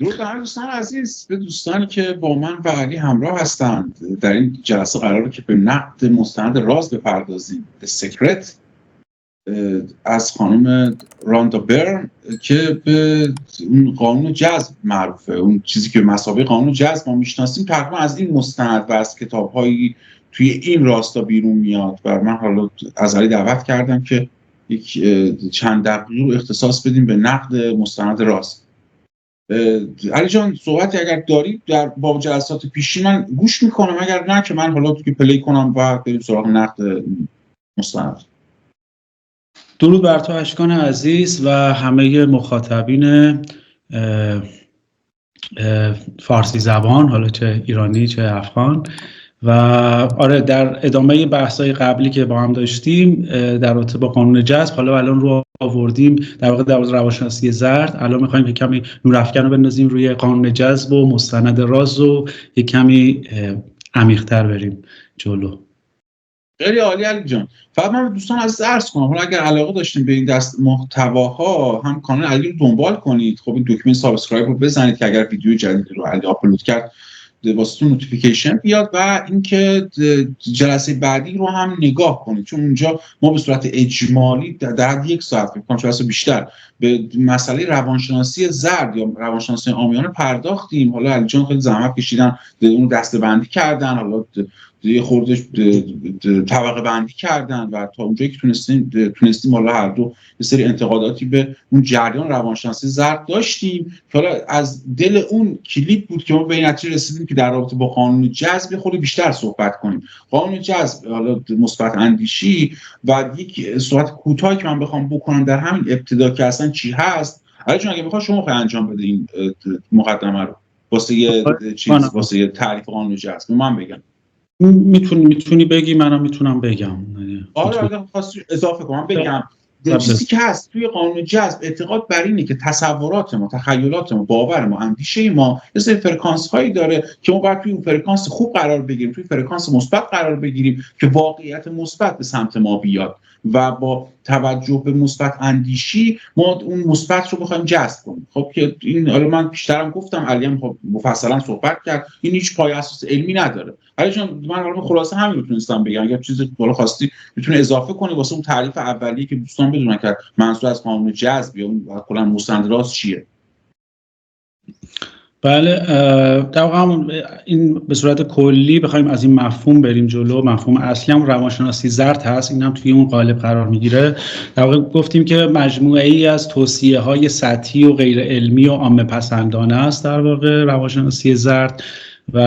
درود بر دوستان عزیز، به دوستانی که با من و علی همراه هستند. در این جلسه قراره که به نقد مستند راز بپردازیم، The Secret از خانم راندا برن که به اون قانون جذب معروفه، اون چیزی که مثابه قانون جذب ما میشناسیم. تقریبا از این مستند و از کتاب‌هایی توی این راستا بیرون میاد و من حالا از علی دعوت کردم که یک چند دقیقه رو اختصاص بدیم به نقد مستند راز. علی جان صحبتی اگر دارید در باب جلسات پیشی من گوش میکنم، اگر نه که من حالا توی پلی کنم و بریم سراغ نقد مستند. درود بر تو اشکان عزیز و همه مخاطبین فارسی زبان، حالا چه ایرانی چه افغان. و آره، در ادامه بحث‌های قبلی که با هم داشتیم در رابطه با قانون جذب، حالا الان رو آوردیم در واقع در روانشناسی زرد. الان می‌خوایم یک کمی نورافکن رو بندازیم روی قانون جذب و مستند راز و یک کمی عمیق‌تر بریم جلو. خیلی عالی علی جان. فقط من به دوستان عزیز عرض کنم، حالا اگر علاقه داشتین به این دست محتواها هم کانال علی رو دنبال کنید. خب این دکمه سابسکرایب رو بزنید که اگر ویدیو جدیدی رو علی آپلود کرد واسه نوتیفیکیشن بیاد و اینکه جلسه بعدی رو هم نگاه کنید، چون اونجا ما به صورت اجمالی در حد یک ساعت فکر کنم جلسه بیشتر به مسئله روانشناسی زرد یا روانشناسی عامیانه پرداختیم. حالا علی جان خیلی زحمت کشیدن، اون دسته‌بندی کردن، حالا یه خورده طبقه بندی کردن و تا اونجایی که تونستیم حالا هر دو یه سری انتقاداتی به اون جریان روانشناسی زرد داشتیم که حالا از دل اون کلیپ بود که ما به این نتیجه رسیدیم که در رابطه با قانون جذب خود بیشتر صحبت کنیم. قانون جذب، حالا مثبت اندیشی و یک صحبت کوتاهی که من بخوام بکنم در همین ابتدا که اصلا چی هست. علی جان اگه بخوای شما انجام بده این مقدمه رو واسه یه چیز، واسه یه تعریف قانون جذب من بگم. میتونی بگی، منم میتونم بگم. آره اگه خاصی اضافه کنم بگم. چیزی که هست توی قانون جذب اعتقاد بر اینه که تصورات ما، تخیلات ما، باور ما، اندیشه ما یه سری فرکانس هایی داره که ما باید توی اون فرکانس خوب قرار بگیریم، توی فرکانس مثبت قرار بگیریم که واقعیت مثبت به سمت ما بیاد و با توجه به مثبت اندیشی ما اون مثبت رو بخوایم جذب کنیم. خب که این حالا من بیشترم گفتم، علی هم خب مفصلا صحبت کرد، این هیچ پایه اساس علمی نداره. علی جان من حالا خلاصه همین رو تونستم بگم، اگه چیزی بالا خواستی میتونه اضافه کنی واسه اون تعریف اولیه که دوستان بدونن که منظور از قانون جذب یا کلا مستند راز چیه. بله، در واقع این به صورت کلی بخوایم از این مفهوم بریم جلو، مفهوم اصلی هم روانشناسی زرد هست، این هم توی اون قالب قرار میگیره. در واقع گفتیم که مجموعه ای از توصیه های سطحی و غیر علمی و عامه پسندانه است در واقع روانشناسی زرد و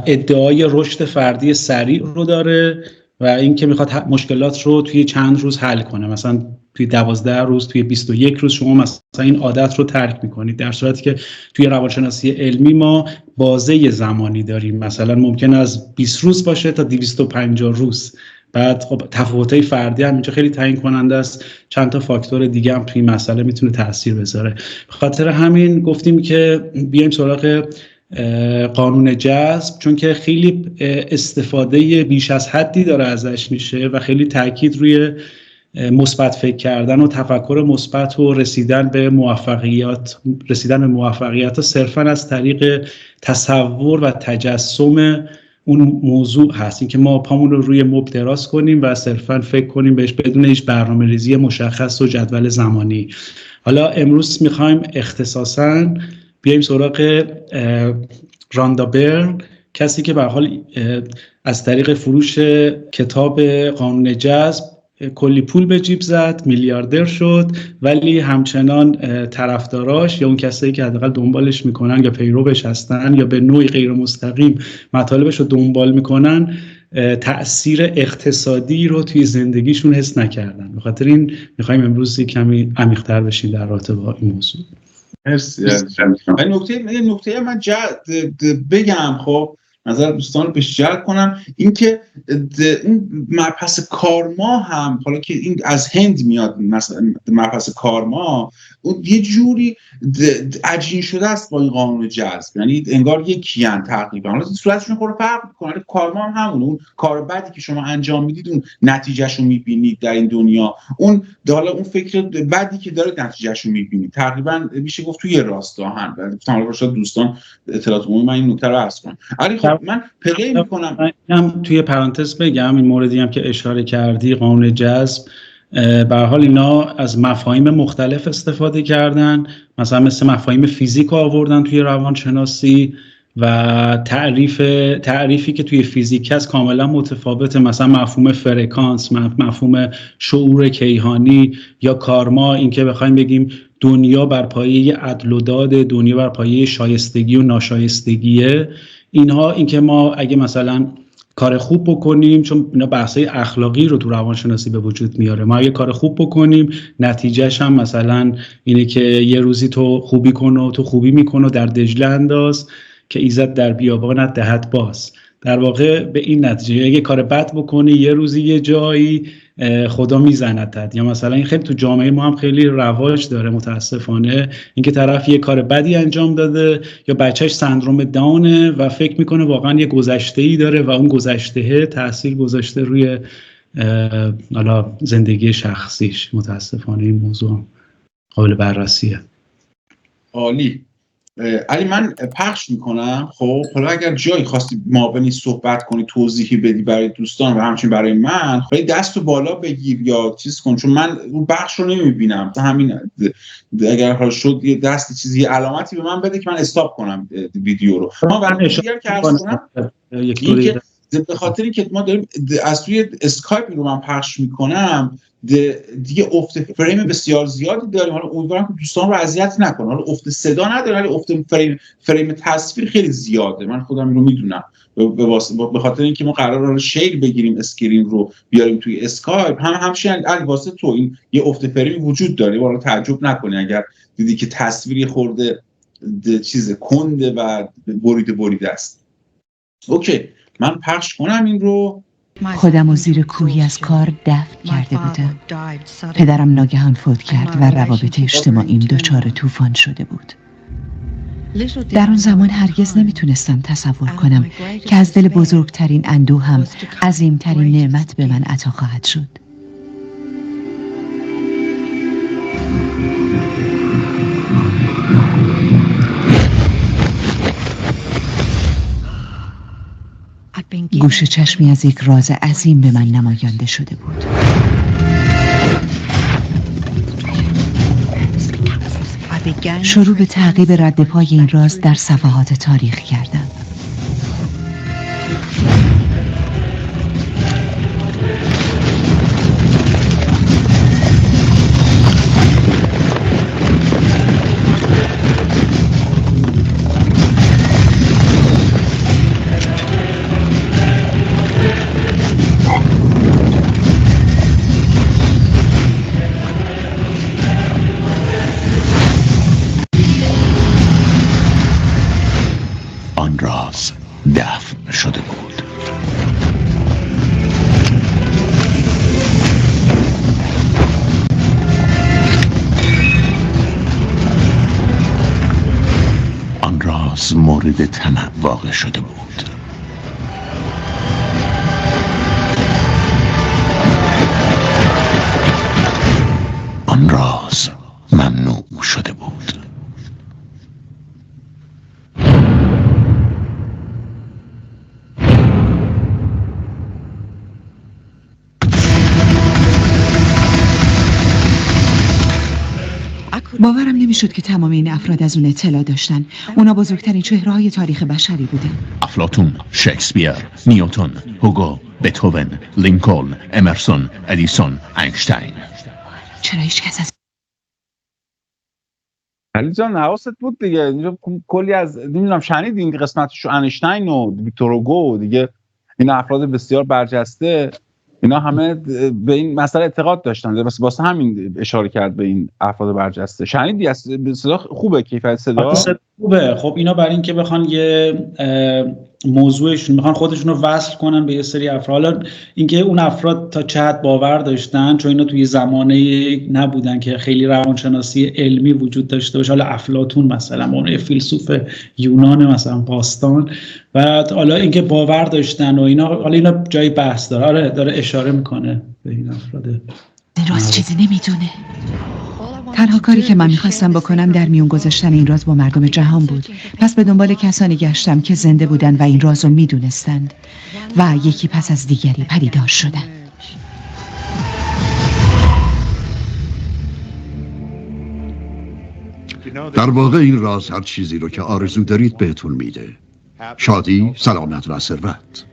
ادعای رشد فردی سریع رو داره و اینکه میخواد مشکلات رو توی چند روز حل کنه. مثلا توی 12 روز، توی 21 روز شما مثلا این عادت رو ترک میکنید، در صورتی که توی روانشناسی علمی ما بازه زمانی داریم، مثلا ممکن از 20 روز باشه تا 250 روز. بعد خب تفاوت‌های فردی هم اینجا خیلی تعیین کننده است، چند تا فاکتور دیگه هم توی مسئله میتونه تاثیر بذاره. به خاطر همین گفتیم که بیایم سراغ قانون جذب، چون که خیلی استفاده بیش از حدی داره ازش میشه و خیلی تاکید روی مثبت فکر کردن و تفکر مثبت و رسیدن به موفقیت صرفا از طریق تصور و تجسم اون موضوع هست. این که ما پامون رو روی مبل دراز کنیم و صرفا فکر کنیم بهش بدون هیچ برنامه‌ریزی مشخص و جدول زمانی. حالا امروز میخوایم اختصاصاً بیایم سراغ راندا برن، کسی که به هر حال از طریق فروش کتاب قانون جذب کلی پول به جیب زد، میلیاردر شد، ولی همچنان طرفداراش یا اون کسایی که حداقل دنبالش میکنن یا پیروش هستن یا به نوعی غیر مستقیم مطالبش رو دنبال میکنن تأثیر اقتصادی رو توی زندگیشون حس نکردن. به خاطر این میخوایم امروز کمی عمیق‌تر بشیم در رابطه با این موضوع. مرسی. نکته من بگم. خب نظر دوستان رو بهش جلب کنم. اینکه اون مبحث کارما هم، حالا که این از هند میاد، مثلا مبحث کارما اون یه جوری عجین شده است با این قانون جذب، یعنی انگار یکیان تقریبا، حالا صورتشون خود فرق میکنه. کارما هم همون، اون کار بدی که شما انجام میدید اون نتیجهشو میبینید در این دنیا، اون حالا اون فکر بدی که داره نتیجهشو میبینید، تقریبا میشه گفت توی راستا هم. حالا باشه دوستان اطلاعات عمومی من این نکته رو عرض کنم. علی خب من پلی میکنم هم توی پرانتز بگم این موردی هم که اشاره کردی، قانون جذب، به هر حال اینا از مفاهیم مختلف استفاده کردن، مثلا مثل مفاهیم فیزیک آوردن توی روانشناسی و تعریفی که توی فیزیک هست کاملا متفاوته، مثلا مفهوم فرکانس، مفهوم شعور کیهانی یا کارما، این که بخوایم بگیم دنیا بر پایه عدل و داد، دنیا بر پایه شایستگی و ناشایستگیه. اینها، این که ما اگه مثلا کار خوب بکنیم، چون اینا بحثای اخلاقی رو تو روانشناسی به وجود میاره، ما اگه کار خوب بکنیم نتیجهش هم مثلا اینه که یه روزی تو خوبی کن و تو خوبی میکن و در دجله انداز که ایزد در بیابانت دهد باز. در واقع به این نتیجه اگه کار بد بکنی یه روزی یه جایی خدا میزندت. یا مثلا این خیلی تو جامعه ما هم خیلی رواج داره متاسفانه، اینکه طرف یه کار بدی انجام داده یا بچهش سندروم داونه و فکر میکنه واقعا یه گذشته‌ای داره و اون گذشته تاثیر گذاشته روی حالا زندگی شخصیش. متاسفانه این موضوع قابل بررسیه. عالی. علی من پخش میکنم. خب حالا اگر جایی خواستی معاونی صحبت کنی، توضیحی بدی برای دوستان و همچنین برای من، خب دستو بالا بگیر یا چیز کن، چون من اون بخش رو نمیبینم. همین اگر حال شد یه دست چیزی علامتی به من بده که من استاپ کنم ویدیو رو. ما برای دیگر که عرض کنم به خاطر اینکه ما داریم از توی اسکایپ رو من پخش میکنم دیگه افت فریم بسیار زیادی داریم. حالا امیدوارم که دوستان رو اذیت نکنه. حالا افت صدا نداره ولی افت فریم تصویر خیلی زیاده. من خودم اینو میدونم به خاطر اینکه ما قراره شیر بگیریم اسکرین رو بیاریم توی اسکایپ، همچنین واسه تو این یه افت فریم وجود داره. والا تعجب نکنی اگر دیدی که تصویری خورده چیز کنده و بریده است. اوکی من پخش کنم این رو. خودم و زیر کوهی از کار دفن کرده بودم. پدرم ناگهان فوت کرد و روابط اجتماعیم دچار طوفان شده بود. در اون زمان هرگز نمیتونستم تصور کنم که از دل بزرگترین اندوه هم عظیمترین نعمت به من عطا خواهد شد. گوشه چشمی از یک راز عظیم به من نمایانده شده بود. شروع به تعقیب رد پای این راز در صفحات تاریخ کردم. دفن شده بود. آن راز مورد طمع واقع شده بود. آن راز ممنوع شده بود. باورم نمیشد که تمام این افراد از اون اطلاع داشتن. اونا بزرگترین چهره‌های تاریخ بشری بودن. افلاطون، شکسپیر، نیوتن، هوگو، بتهوون، لینکلن، امرسون، ادیسون، اینشتین. چرا هیچ کس از علی جان حواست بود دیگه، اینجا کلی از نمیدونم شنیدین این قسمتشو، اینشتین و ویکتور هوگو دیگه، این افراد بسیار برجسته، اینا همه به این مسئله اعتقاد داشتن. واسه همین اشاره کرد به این افراد برجسته. شنیدی از صدا خوبه؟ کیفیت صدا خوبه. خب اینا برای اینکه بخوان یه موضوعشون، میخوان خودشون رو وصل کنن به یه سری افراد. حالا اینکه اون افراد تا چه حد باور داشتن، چون اینا توی زمانه نبودن که خیلی روانشناسی علمی وجود داشته باشه، حالا افلاطون مثلا اون فیلسوف یونان مثلا باستان، و حالا اینکه باور داشتن و اینا، حالا اینا جای بحث داره. آره داره اشاره میکنه به این افراد. راز چیزی نمیدونه. تنها کاری که من میخواستم بکنم در میون گذاشتن این راز با مردم جهان بود. پس به دنبال کسانی گشتم که زنده بودن و این راز رو میدونستند و یکی پس از دیگری پدیدار شدن. در واقع این راز هر چیزی رو که آرزو دارید بهتون میده. شادی، سلامت و ثروت.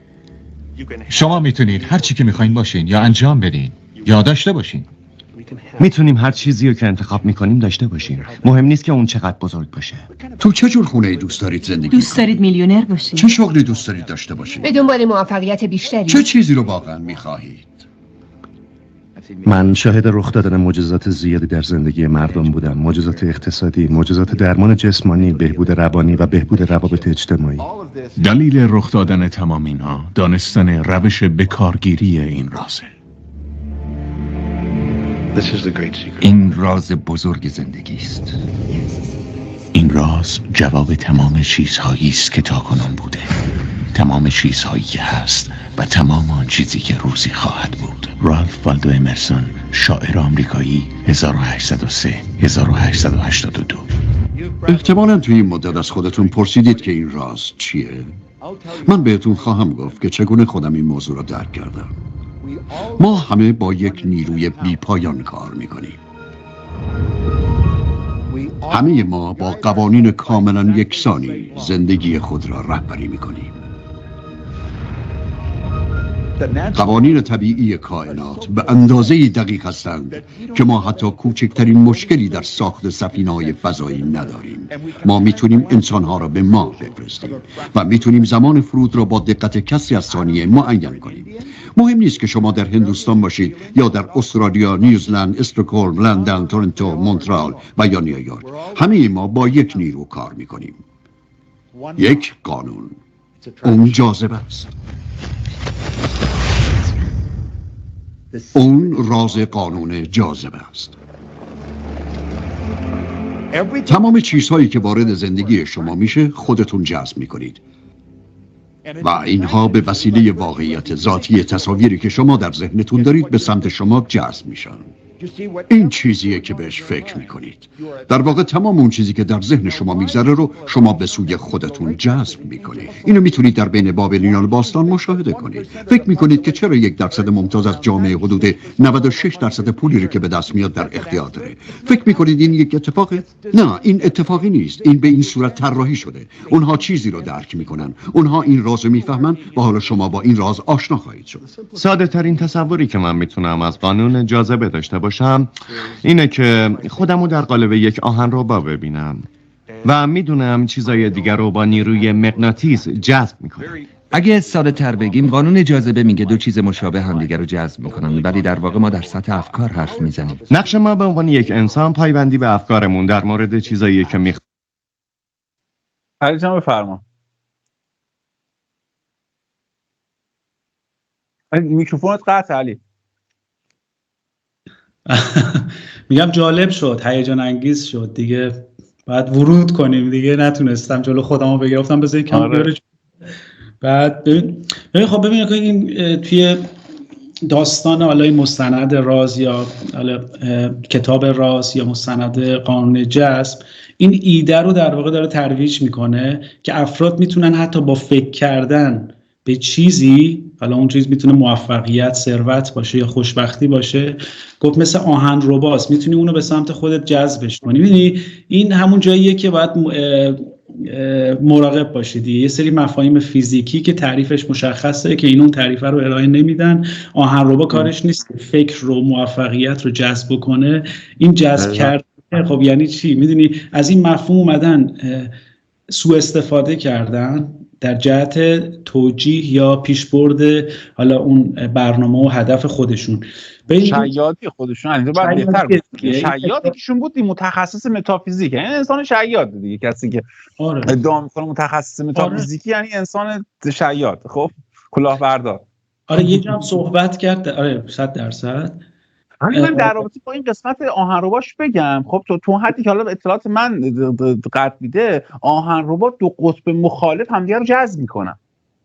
شما میتونید هر چی که میخواین باشین یا انجام بدین یا داشته باشین. میتونیم هر چیزی رو که انتخاب میکنیم داشته باشیم. مهم نیست که اون چقدر بزرگ باشه. تو چه جور خونه‌ای دوست دارید زندگی کنید؟ دوست دارید میلیونر باشید؟ چه شغلی دوست دارید داشته باشید؟ به دنبال موفقیت بیشتری؟ چه چیزی رو واقعا میخواهید؟ من شاهد رخ دادن معجزات زیادی در زندگی مردم بودم. معجزات اقتصادی، معجزات درمان جسمانی، بهبود روانی و بهبود روابط اجتماعی. دلیل رخ دادن تمام اینها دانستن روش بکارگیری این رازه. این راز بزرگ زندگی است. این راز جواب تمام چیزهایی است که تاکنون بوده، تمام چیزهایی که هست و تمام آن چیزی که روزی خواهد بود. رالف والدو امرسون، شاعر آمریکایی، 1803 1882. احتمالاً توی این مدت از خودتون پرسیدید که این راز چیه؟ من بهتون خواهم گفت که چگونه خودم این موضوع را درک کردم. ما همه با یک نیروی بی پایان کار میکنیم. همه ما با قوانین کاملا یکسانی زندگی خود را رهبری میکنیم. قوانین طبیعی کائنات به اندازه‌ای دقیق هستند که ما حتی کوچکترین مشکلی در ساخت سفینه‌های فضایی نداریم. ما میتونیم انسانها را به ماه بفرستیم و میتونیم زمان فرود را با دقت کسری از ثانیه معین کنیم. مهم نیست که شما در هندوستان باشید یا در استرالیا، نیوزلند، استکهلم، لندن، تورنتو، مونترال و یا نیویورک. همه ما با یک نیرو کار میکنیم. یک قانون. اون جاذبه است. اون راز قانون جاذبه است. تمام چیزهایی که وارد زندگی شما میشه خودتون جذب میکنید و اینها به وسیله واقعیت ذاتی تصاویری که شما در ذهنتون دارید به سمت شما جذب میشن. این چیزیه که بهش فکر میکنید. در واقع تمام اون چیزی که در ذهن شما میگذره رو شما به سوی خودتون جذب میکنید. اینو میتونید در بین بابلیان باستان مشاهده کنید. فکر میکنید که چرا 1% ممتاز از جامعه حدود 96% پولی رو که به دست میاد در اختیار داره؟ فکر میکنید این یک اتفاقه؟ نه، این اتفاقی نیست. این به این صورت طراحی شده. اونها چیزی رو درک میکنن. اونها این راز رو میفهمن و حالا شما با این راز آشنا خواهید شد. ساده ترین تصوری که من میتونم از قانون جاذبه داشته باشم اینه که خودمو در قالب یک آهنربا ببینم و میدونم چیزای دیگر رو با نیروی مغناطیس جذب میکنم. اگه ساده تر بگیم، قانون جاذبه میگه دو چیز مشابه هم دیگر رو جذب میکنن، ولی در واقع ما در سطح افکار حرف میزنیم. نقش ما به عنوان یک انسان پایبندی به افکارمون در مورد چیزایی که علی جان بفرما. میکروفونت قطع علی. میگم جالب شد، هیجان انگیز شد دیگه. بعد ورود کنیم دیگه، نتونستم جلو خودمو بگرفتم. بذار کم بیاره. بعد ببین خب ببین این توی داستان حالا مستند راز یا حالا کتاب راز یا مستند قانون جذب، این ایده رو در واقع داره ترویج میکنه که افراد میتونن حتی با فکر کردن به چیزی، حالا اون چیز میتونه موفقیت، ثروت باشه یا خوشبختی باشه، گفت مثل آهن رباست، میتونی اونو به سمت خودت جذبش کنی. می‌بینی این همون جاییه که باید مراقب باشید. یه سری مفاهیم فیزیکی که تعریفش مشخصه که اون تعریفه رو ارائه نمیدن. آهن ربا کارش نیست فکر رو، موفقیت رو جذب کنه. این جذب کردن خب یعنی چی؟ میدونی از این مفهوم اومدن سوء استفاده کردن در جهت توجیه یا پیشبرد حالا اون برنامه و هدف خودشون. شیادی خودشون علی باید بهتر بود. شیادی کهشون بود متخصص متافیزیک، یعنی انسان شیاد دیگه، کسی که ادعا میکنه متخصص متافیزیکی یعنی انسان شیاد. خب کلاهبردار. آره یه جمع صحبت کرد. آره 100%. من در رابطه با این قسمت آهنرباش بگم. خب تو حدی که حالا اطلاعات من قطع میده، آهنربا دو قطب مخالف همدیگه رو جذب میکنن،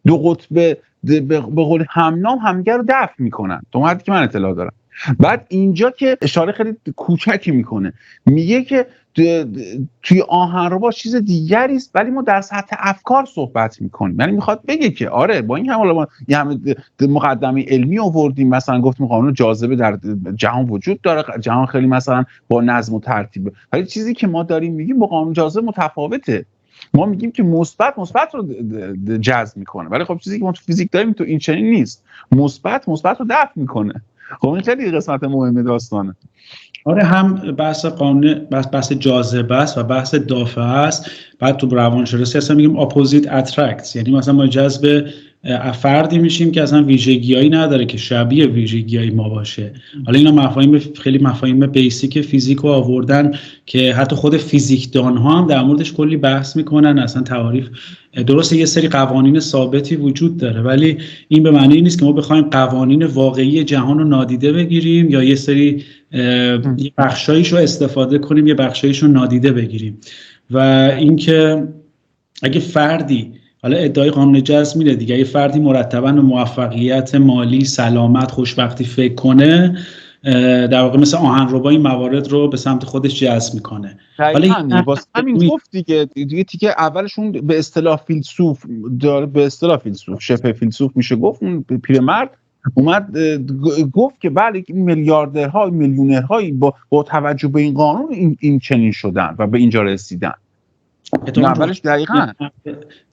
دو قطب به قول همنام همدیگه رو دفع میکنن، تو حدی که من اطلاع دارم. بعد اینجا که اشاره خیلی کوچکی میکنه، میگه که توی آهنربا چیز دیگری است ولی ما در سطح افکار صحبت میکنیم. یعنی میخواد بگه که آره با این حالا ما یه همه مقدمه علمی آوردیم، مثلا گفتیم قانون جاذبه در جهان وجود داره، جهان خیلی مثلا با نظم و ترتیبه، ولی چیزی که ما داریم میگیم با قانون جاذبه متفاوته. ما میگیم که مثبت رو جذب میکنه، ولی خب چیزی که ما تو فیزیک داریم تو این چنین نیست، مثبت رو دفع میکنه. خب این خیلی قسمت مهم داستانه. آره هم بحث قانون بحث جاذبه است و بحث دافعه است. بعد تو روانشناسی اصلا میگیم اپوزیت اترکتس، یعنی مثلا ما جذب فردی میشیم که اصلا ویژگیایی نداره که شبیه ویژگیای ما باشه. حالا اینا مفاهیم خیلی مفاهیم بیسیک فیزیک رو آوردن که حتی خود فیزیکدان ها هم در موردش کلی بحث میکنن. اصلا تعاریف درسته یه سری قوانین ثابتی وجود داره، ولی این به معنی نیست که ما بخوایم قوانین واقعی جهان رو نادیده بگیریم یا یه سری یه بخشایشو استفاده کنیم یه بخشایشو نادیده بگیریم. و اینکه اگه فردی حالا ادعای قانون جذب میره دیگه، اگه فردی مرتباً به موفقیت مالی، سلامت، خوشبختی فکر کنه، در واقع مثل آهنربا این موارد رو به سمت خودش جذب میکنه. حالا همین گفت دیگه تیکه اولشون به اصطلاح فیلسوف داره، به اصطلاح فیلسوف شبه فیلسوف میشه گفت، اون پیرمرد اومد گفت که بله میلیاردرها میلیونرهایی با توجه به این قانون این چنین شدن و به اینجا رسیدن. اولش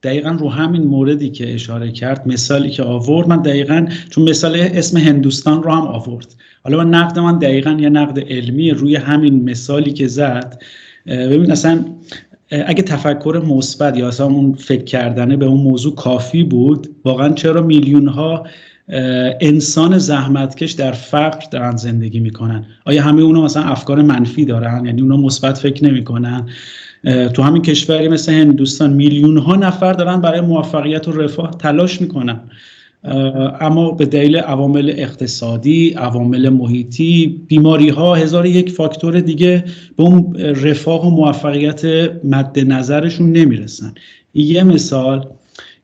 دقیقاً رو همین موردی که اشاره کرد، مثالی که آورد، من دقیقاً چون مثال اسم هندوستان رو هم آورد، حالا من نقد من دقیقاً یه نقد علمی روی همین مثالی که زد. ببین اصلا اگه تفکر مثبت یا اصلا اون فکر کردنه به اون موضوع کافی بود، واقعاً چرا میلیون ها انسان زحمتکش در فقر دارن زندگی میکنن؟ آیا همه اونا مثلا افکار منفی دارن؟ یعنی اونا مثبت فکر نمیکنن؟ تو همین کشوری مثل هندوستان میلیون ها نفر دارن برای موفقیت و رفاه تلاش میکنن، اما به دلیل عوامل اقتصادی، عوامل محیطی، بیماری ها، 1001 فاکتور دیگه به اون رفاه و موفقیت مد نظرشون نمیرسن. یه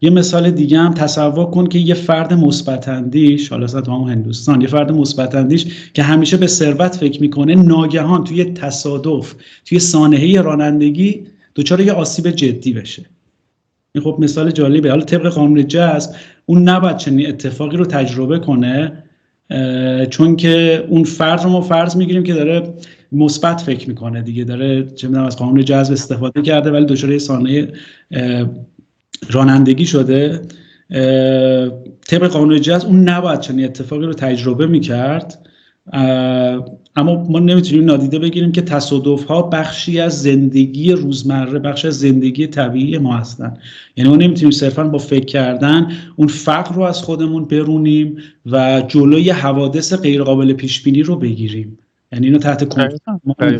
مثال دیگه هم تصور کن که یه فرد مثبت اندیش، حالا تو همون هندوستان، یه فرد مثبت اندیش که همیشه به ثروت فکر میکنه، ناگهان توی تصادف توی سانحه رانندگی دچار یه آسیب جدی بشه. این خب مثال جالبه. حالا طبق قانون جذب اون نباید چنین اتفاقی رو تجربه کنه، چون که اون فرد رو ما فرض میگیریم که داره مثبت فکر میکنه دیگه، داره چه میدونم از قانون جذب استفاده کرده ولی دچار یه سانحه رانندگی شده. طبق قانون جذب اون نباید چنین اتفاقی رو تجربه میکرد. اما ما نمیتونیم نادیده بگیریم که تصادف ها بخشی از زندگی روزمره، بخشی از زندگی طبیعی ما هستن. یعنی ما نمیتونیم صرفا با فکر کردن اون فقر رو از خودمون برونیم و جلوی حوادث غیر قابل پیش بینی رو بگیریم. یعنی اینو تحت کنترل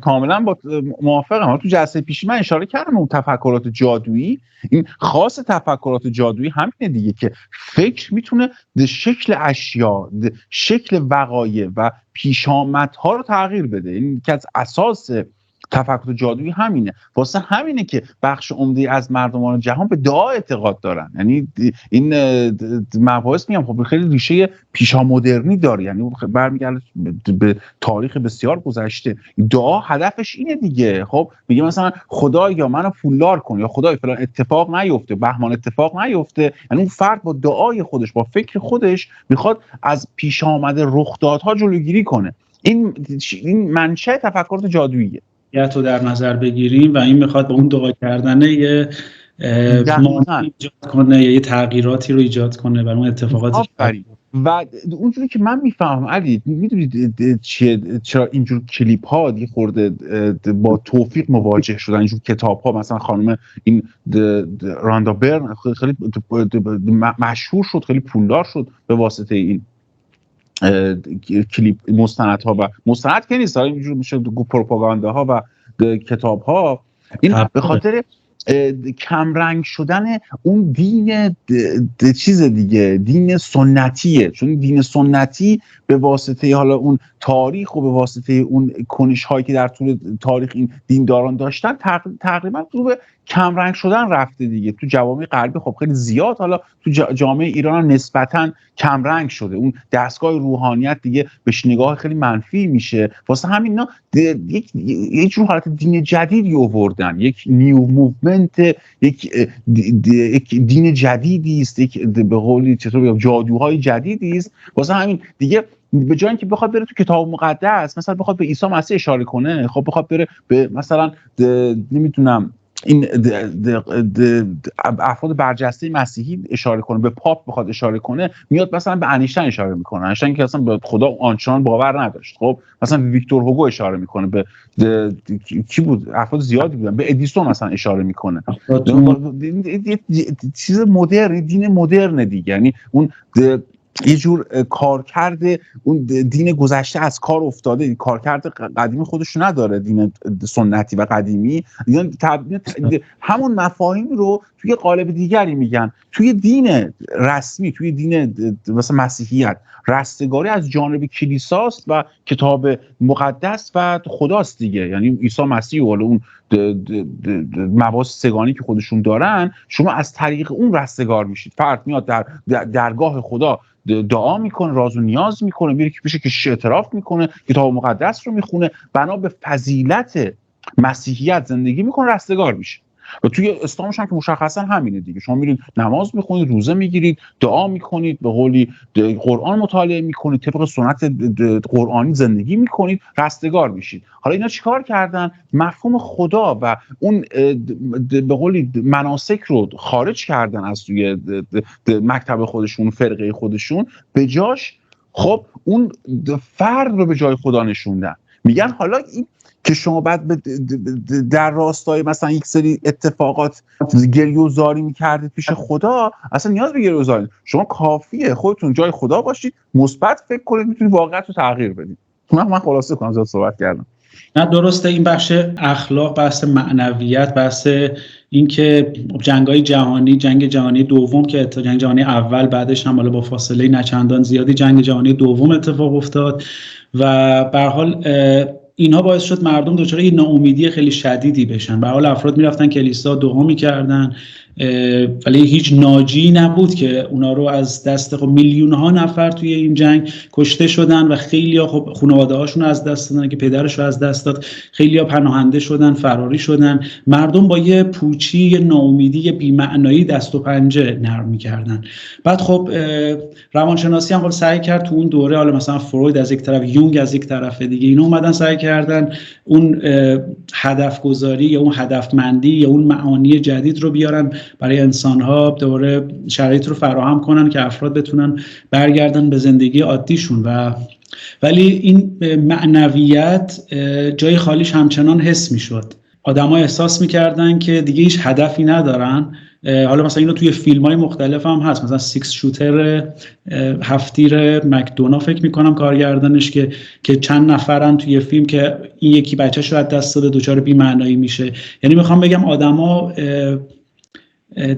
کاملا با موافقم. تو جلسه پیشی من اشاره کردم اون تفکرات جادویی، این خاص تفکرات جادویی همینه دیگه که فکر میتونه شکل اشیا، شکل وقایع و پیشامدها رو تغییر بده. این که از اساس تفکر جادویی همینه. واسه همینه که بخش عمده از مردمان جهان به دعا اعتقاد دارن. یعنی این مباحث میگم خب خیلی ریشه پیشامدرنی داره، یعنی برمیگرده به تاریخ بسیار گذشته. دعا هدفش اینه دیگه. خب میگه مثلا خدایا منو پولدار کن، یا خدای فلان اتفاق نیفته، بهمان اتفاق نیفته. یعنی اون فرد با دعای خودش، با فکر خودش میخواد از پیش آمده رخدادها جلوگیری کنه. این منشأ تفکرات جادوییه تو در نظر بگیریم و این میخواد با اون دعا کردن یه ایجاد کنه، یه تغییراتی رو ایجاد کنه برای اون اتفاقاتی. و اونجوری که من میفهمم علی، میدونید چرا اینجور کلیپ ها دیگه خورده با توفیق مواجه شدن، اینجور کتاب ها، مثلا خانم این راندا برن خیلی مشهور شد، خیلی پولدار شد به واسطه این کلیپ مستندها و مستند که نیست، اینجور میشه پروپاگانداها و کتاب ها. این به خاطر کمرنگ شدن اون دین چیز دیگه، دین سنتیه. چون دین سنتی به واسطه حالا اون تاریخ و به واسطه اون کنش هایی که در طول تاریخ این دینداران داشتن تقریبا رو به کمرنگ شدن رفته دیگه. تو جوامع غربی خب خیلی زیاد، حالا تو جامعه ایران هم نسبتاً کمرنگ شده. اون دستگاه روحانیت دیگه بهش نگاه خیلی منفی میشه. واسه همین یک جور حالت دین جدیدی آوردن، یک نیو موومنت، یک دین جدیدی است، یک به قولی چطور بگم جادوهای جدیدی است. واسه همین دیگه به جای اینکه بخواد بره تو کتاب مقدس مثلا بخواد به عیسی مسیح اشاره کنه، خب بخواد بره به مثلا نمیدونم این افراد برجسته مسیحی اشاره کنه، به پاپ بخواد اشاره کنه، میاد مثلا به انیشتین اشاره میکنه، انیشتین که اصلا به خدا آنچنان باور نداشت. خب مثلا به ویکتور هوگو اشاره میکنه، به کی بود، افراد زیادی بودن، به ادیسون مثلا اشاره میکنه. چیز مدرن، دین مدرن دیگه، یعنی اون یه جور کارکرد اون دین گذشته از کار افتاده، کارکرد قدیمی خودش نداره. دین سنتی و قدیمی همون مفاهیم رو توی قالب دیگری میگن. توی دین رسمی، توی دین مثلا مسیحیت، رستگاری از جانب کلیساست و کتاب مقدس و خداست دیگه. یعنی عیسی مسیح و اون مباحث سگانی که خودشون دارن، شما از طریق اون رستگار میشید. فرد میاد در درگاه خدا دعا میکنه، راز و نیاز میکنه، میره که پیش کشیش اعتراف میکنه، کتاب مقدس رو میخونه، بنا به فضیلت مسیحیت زندگی میکنه، رستگار میشه. و توی اسلامش هم که مشخصا همینه دیگه. شما میرید نماز میخونید، روزه میگیرید، دعا میکنید، به قولی قرآن مطالعه میکنید، طبق سنت قرآنی زندگی میکنید، رستگار میشید. حالا اینا چیکار کردن؟ مفهوم خدا و اون به قولی مناسک رو خارج کردن از توی مکتب خودشون، فرقه خودشون، به جاش خب اون فرد رو به جای خدا نشوندن. میگن حالا این که شما بعد در راستای مثلا یک سری اتفاقات گریه و زاری میکردید پیش خدا، اصلا نیاز به گریه و زاری، شما کافیه خودتون جای خدا باشید، مثبت فکر کنید، میتونید واقعیت رو تغییر بدید. من خلاصه کنم، زیاد صحبت کردم. نه درسته، این بخش اخلاق، بحث معنویت، بحث این که جنگ‌های جهانی، جنگ جهانی دوم که جنگ جهانی اول، بعدش هم با فاصله نچندان زیادی جنگ جهانی دوم اتفاق افتاد و به هر حال اینها باعث شد مردم دچار یه ناامیدی خیلی شدیدی بشن. به هر حال افراد میرفتن کلیسا، دعا میکردن، ولی هیچ ناجی نبود که اونا رو از دست خب میلیون ها نفر توی این جنگ کشته شدن و خیلی ها خب خانواده هاشون از دست دادن، که پدرش رو از دست داد، خیلی ها پناهنده شدن، فراری شدن. مردم با یه پوچی، یه ناامیدی، یه بی‌معنایی دست و پنجه نرم میکردن. بعد خب روانشناسی هم سعی کرد تو اون دوره، حالا مثلا فروید از یک طرف، یونگ از یک طرف دیگه، اینا اومدن سعی کردن اون هدف گذاری یا اون هدفمندی یا اون معانی جدید رو بیارن برای انسان‌ها، دوباره شرایط رو فراهم کنن که افراد بتونن برگردن به زندگی عادیشون. ولی این معنویت جای خالیش همچنان حس می‌شد. آدم‌ها احساس می‌کردن که دیگه هیچ هدفی ندارن. حالا مثلا اینو توی فیلم‌های مختلف هم هست، مثلا سیکس شوتر هفتیر مکدونا فکر می‌کنم کارگردانش، که چند نفرن توی فیلم که این یکی بچه‌ش رو از دست داده، دچار بی‌معنایی میشه. یعنی می‌خوام بگم آدم‌ها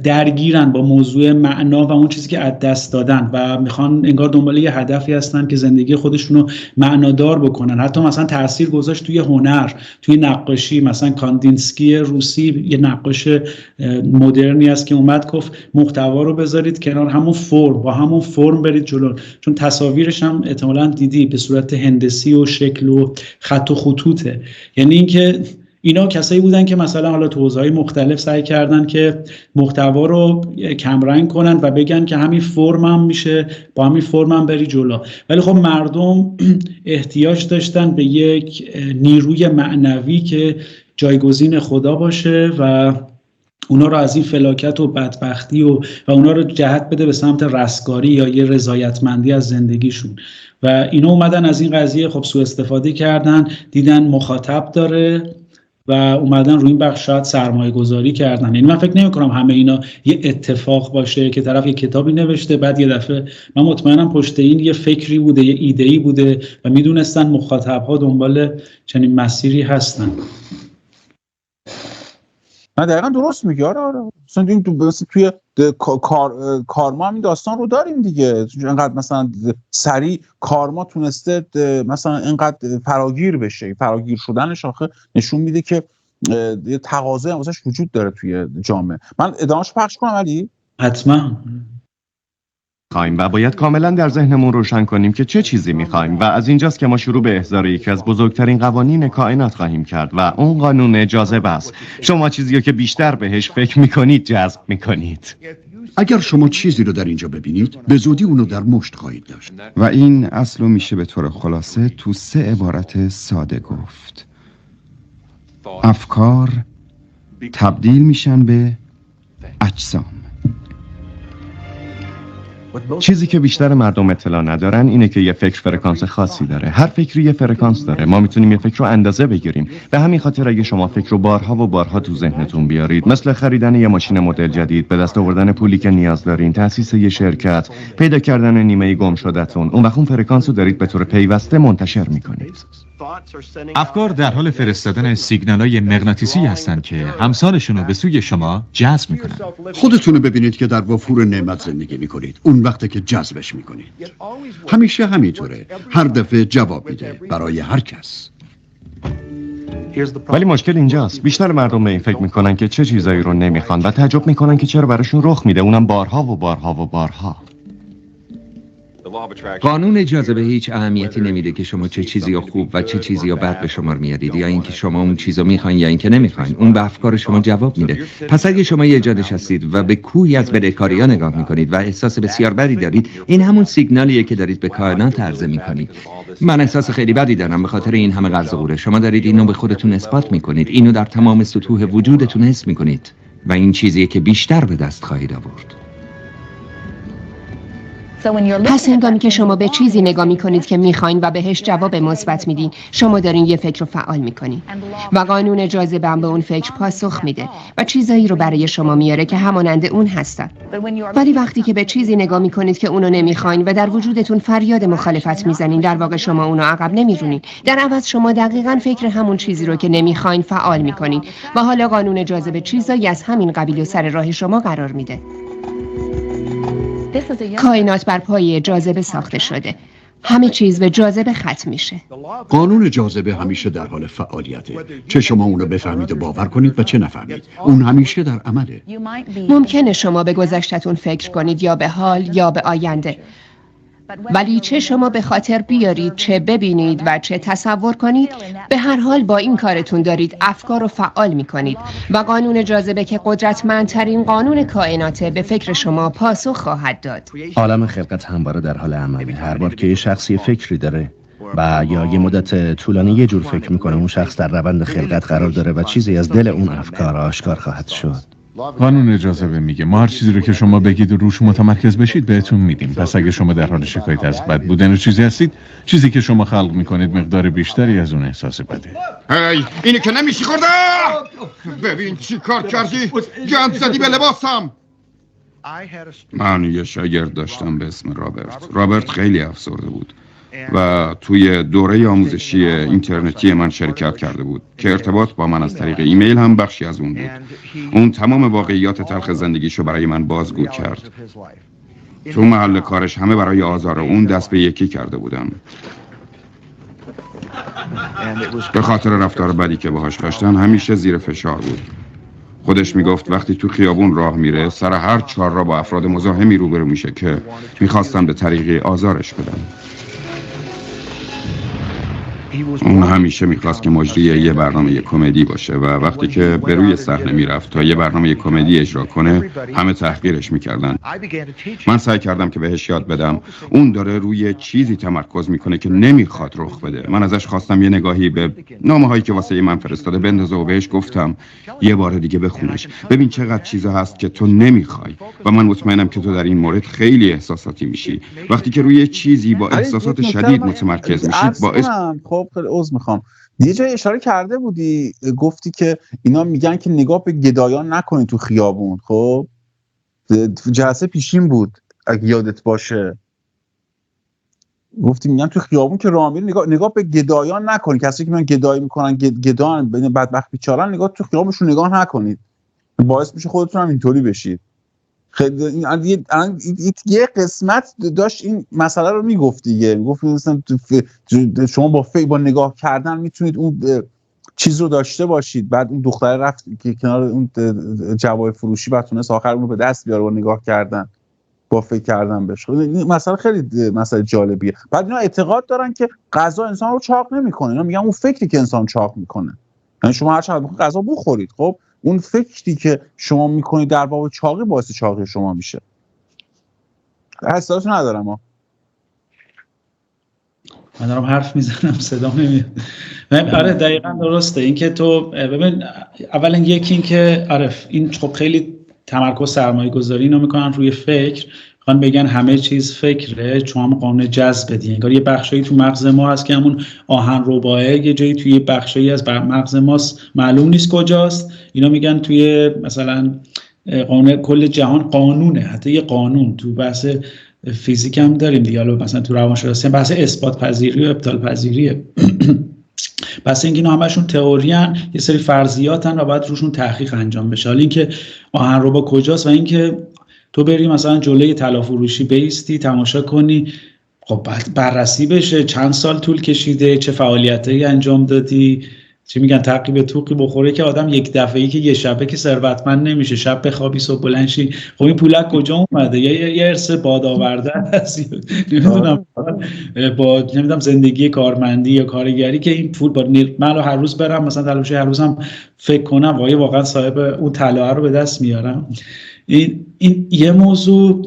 درگیرن با موضوع معنا و اون چیزی که از دست دادن و میخوان انگار دنبال یه هدفی هستن که زندگی خودشون رو معنادار بکنن. حتی مثلا تأثیر گذاشت توی هنر، توی نقاشی. مثلا کاندینسکی روسی یه نقاش مدرنی است که اومد گفت محتوا رو بذارید کنار، همون فرم، با همون فرم برید جلو. چون تصاویرش هم احتمالاً دیدی به صورت هندسی و شکل و خط و خطوطه. یعنی اینکه اینا کسایی بودن که مثلا حالا تو حوزه‌های مختلف سعی کردن که محتوا رو کمرنگ کنن و بگن که همین فرم هم میشه، با همین فرم هم بری جلو. ولی خب مردم احتیاج داشتن به یک نیروی معنوی که جایگزین خدا باشه و اونا رو از این فلاکت و بدبختی و اونا رو جهت بده به سمت رستگاری یا یه رضایتمندی از زندگیشون. و اینا اومدن از این قضیه خب سوء استفاده کردن، دیدن مخاطب داره و اومدن روی این بخش شاید سرمایه گذاری کردن. یعنی من فکر نمی کنم همه اینا یه اتفاق باشه که طرف یه کتابی نوشته بعد یه دفعه، من مطمئنم پشت این یه فکری بوده، یه ایده‌ای بوده و میدونستن مخاطب‌ها دنبال چنین مسیری هستن. نه دقیقا درست میگی. آره مثلا توی کارما هم این داستان رو داریم دیگه. اینقدر مثلا سریع کارما تونسته مثلا اینقدر فراگیر بشه، فراگیر شدنش آخه نشون میده که یه تقاضای هم واسش وجود داره توی جامعه. من ادامه‌اش پخش کنم علی؟ حتما خواهیم و باید کاملا در ذهنمون روشن کنیم که چه چیزی میخوایم و از اینجاست که ما شروع به احضار یکی از بزرگترین قوانین کائنات خواهیم کرد و اون قانون جاذبه است. شما چیزی رو که بیشتر بهش فکر میکنید جذب میکنید. اگر شما چیزی رو در اینجا ببینید به زودی اونو در مشت خواهید داشت. و این اصل رو میشه به طور خلاصه تو 3 عبارت ساده گفت: افکار تبدیل میشن به اجسام. چیزی که بیشتر مردم اطلاع ندارن اینه که یه فکر فرکانس خاصی داره. هر فکری یه فرکانس داره. ما میتونیم یه فکر رو اندازه بگیریم. به همین خاطر اگه شما فکر رو بارها و بارها تو ذهنتون بیارید، مثل خریدن یه ماشین مدل جدید، به دست آوردن پولی که نیاز دارین، تأسیس یه شرکت، پیدا کردن نیمه گم شده‌تون، اون وقت اون فرکانس رو دارید به طور پیوسته منتشر میکنید. افکار در حال فرستادن سیگنال‌های مغناطیسی هستند که همسانشون رو به سوی شما جذب میکنن. خودتون رو ببینید که در وفور نعمت زندگی میکنید، اون وقته که جذبش میکنید. همیشه همینطوره، هر دفعه جواب میده برای هر کس. ولی مشکل اینجاست، بیشتر مردم به این فکر میکنن که چه چیزایی رو نمیخوان و تعجب میکنن که چرا براشون رخ میده، اونم بارها و بارها و بارها. قانون جاذبه هیچ اهمیتی نمیده که شما چه چیزی رو خوب و چه چیزی رو بد به شمار میارید، یا اینکه شما اون چیزو میخواین یا اینکه نمیخواین. اون به افکار شما جواب میده. پس اگه شما یه جا نشستید و به کوهی از بدهکاری‌ها نگاه میکنید و احساس بسیار بدی دارید، این همون سیگنالیه که دارید به کائنات عرضه میکنید. من احساس خیلی بدی دارم به خاطر این همه قرض و قوره. شما دارید اینو به خودتون اثبات میکنید، اینو در تمام سطوح وجودتون حس میکنید و این چیزیه که بیشتر به دست خواهید آورد. پس هنگامی که شما به چیزی نگاه میکنید که میخواین و بهش جواب مثبت میدین، شما دارین یه فکر رو فعال میکنین و قانون جاذبه هم به اون فکر پاسخ میده و چیزایی رو برای شما میاره که همانند اون هستن. ولی وقتی که به چیزی نگاه میکنید که اونو نمیخواین و در وجودتون فریاد مخالفت میزنین، در واقع شما اونو عقب نمیرونین. در عوض شما دقیقاً فکر همون چیزی رو که نمیخواین فعال میکنین و حالا قانون جاذبه چیزایی از همین قبیل و سر راه شما قرار میده. کائنات بر پایه جاذبه ساخته شده. همه چیز به جاذبه ختم میشه. قانون جاذبه همیشه در حال فعالیته. چه شما اونو بفهمید و باور کنید و چه نفهمید، اون همیشه در عمله. ممکنه شما به گذشته‌تون فکر کنید یا به حال یا به آینده، ولی چه شما به خاطر بیارید، چه ببینید و چه تصور کنید، به هر حال با این کارتون دارید افکار رو فعال میکنید و قانون جاذبه که قدرتمندترین قانون کائناته به فکر شما پاسخ خواهد داد. عالم خلقت همواره در حال عمله. هر بار که یه شخصی فکری داره و یا یه مدت طولانی یه جور فکر میکنه، اون شخص در روند خلقت قرار داره و چیزی از دل اون افکار آشکار خواهد شد. قانون جاذبه میگه ما هر چیزی رو که شما بگید و روش متمرکز بشید بهتون میدیم. پس اگه شما در حال شکایت از بد بودن و چیزی هستید، چیزی که شما خلق میکنید مقدار بیشتری از اون احساس بده. هی اینو که نمیشی خورده. ببین چی کار کردی، گند زدی به لباسم. من یه شاگرد داشتم به اسم رابرت خیلی افسرده بود و توی دوره آموزشی اینترنتی من شرکت کرده بود که ارتباط با من از طریق ایمیل هم بخشی از اون بود. اون تمام واقعیات تلخ زندگیشو برای من بازگو کرد. تو محل کارش همه برای آزار اون دست به یکی کرده بودن. به خاطر رفتار بدی که باهاش داشتن همیشه زیر فشار بود. خودش میگفت وقتی تو خیابون راه میره سر هر چهار را با افراد مزاحمی روبرو میشه که میخواستن به طریقی آزارش بدن. اون همیشه میخواست که مجری یه برنامه کمدی باشه و وقتی که به روی صحنه میرفت تا یه برنامه کمدی اجرا کنه همه تحقیرش میکردن. من سعی کردم که بهش یاد بدم اون داره روی چیزی تمرکز میکنه که نمیخواد رخ بده. من ازش خواستم یه نگاهی به نامه‌هایی که واسه من فرستاده بندازه و بهش گفتم یه بار دیگه بخونش، ببین چقدر چیزا هست که تو نمیخوای و من مطمئنم که تو در این مورد خیلی احساساتی میشی. وقتی که روی چیزی با احساسات شدید متمرکز میشی باعث خب خیلی عذر میخوام، یه جای اشاره کرده بودی گفتی که اینا میگن که نگاه به گدایان نکنی تو خیابون. خب جلسه پیشین بود اگه یادت باشه، گفتی میگن تو خیابون که راه میری نگاه به گدایان نکنید، کسی که میگن گدایی میکنن گدان بدبخت بیچارن، نگاه تو خیابونشون نگاه نکنید، باعث میشه خودتون هم اینطوری بشید. خیلی یه قسمت داشت این مسئله رو میگفت دیگه، میگفت مثلا شما با نگاه کردن میتونید اون چیز رو داشته باشید. بعد اون دختره رفت که کنار اون جوای فروشی بعد تونست آخر اون رو به دست بیاره با نگاه کردن، با فکر کردن بهش. این مسئله خیلی مسئله جالبیه. بعد اینا اعتقاد دارن که غذا انسان رو چاق نمیکنه، اینا میگن اون فکری که انسان چاق میکنه. یعنی شما هر چقدر بخواید غذا بخورید، خب اون فکری که شما میکنید در باب چاقی باعث چاقی شما میشه. حساسیت ندارم ها. من دارم حرف میزنم صدا نمیاد. آره دقیقاً درسته. این که تو ببین اولا یکی این که عارف این خب خیلی تمرکز سرمایه گذاری اینو میکنن روی فکر، میخوان بگن همه چیز فکره، چون هم قانون جذب دیگه. انگار یه بخشایی تو مغز ما هست که همون آهنرباه یه جایی توی یه بخشایی از مغز ماست معلوم نیست کجاست، اینا میگن توی مثلا قانون کل جهان قانونه، حتی یه قانون تو بحث فیزیک هم داریم دیگه، مثلا تو روانشناسی بحث اثبات پذیری و ابطال پذیریه. پس اینکه اینا همشون تئوریان، یه سری فرضیاتن و باید روشون تحقیق انجام بشه. حالا اینکه آهنربا کجاست و اینکه تو بری مثلا جلوی طلا فروشی بیستی تماشا کنی، خب بعد بررسی بشه چند سال طول کشیده، چه فعالیتایی انجام دادی، چی میگن تقیب توقی بخوره که آدم یک دفعه‌ای که یه شبه که ثروتمند نمیشه، شب بخوابی صبح بلند شی. خب این پولک کجا اومده؟ یه ارث باد آورده است، نمیدونم با نمیدونم زندگی کارمندی یا کارگری که این پول با من هر روز برم مثلا تلاش هر روزم فکر کنم وای واقعا صاحب اون طلا رو به دست میارم. این یه موضوع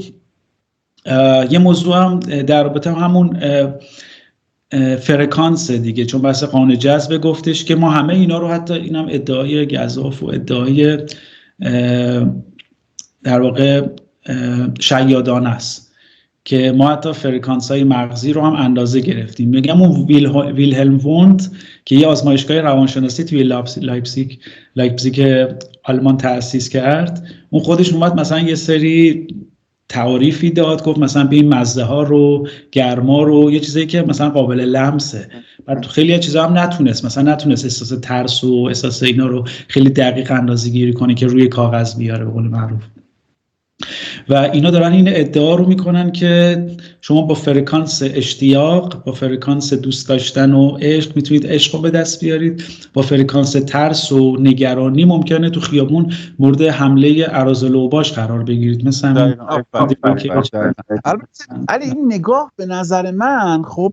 هم در رابطه همون فرکانس دیگه، چون بحث قانون جذب گفتش که ما همه اینا رو، حتی اینم ادعای گزاف و ادعای در واقع شیادانه است که ما حتی فرکانس های مغزی رو هم اندازه گرفتیم. میگم اون ویلهلم ووند که یه آزمایشگاه روانشناسی توی لایپزیگ آلمان تأسیس کرد، اون خودش اومد مثلا یه سری تعریفی داد، گفت مثلا به این مزه ها رو، گرما رو، یه چیزایی که مثلا قابل لمسه. بعد خیلی چیزا هم نتونست احساس ترس و احساس اینا رو خیلی دقیق اندازه‌گیری کنه که روی کاغذ بیاره به قول معروف. و اینا دارن این ادعا رو میکنن که شما با فرکانس اشتیاق، با فرکانس دوست داشتن و عشق میتونید عشق رو به دست بیارید، با فرکانس ترس و نگرانی ممکنه تو خیابون مورد حمله اراذل و اوباش قرار بگیرید. مثلا علی این نگاه به نظر من خب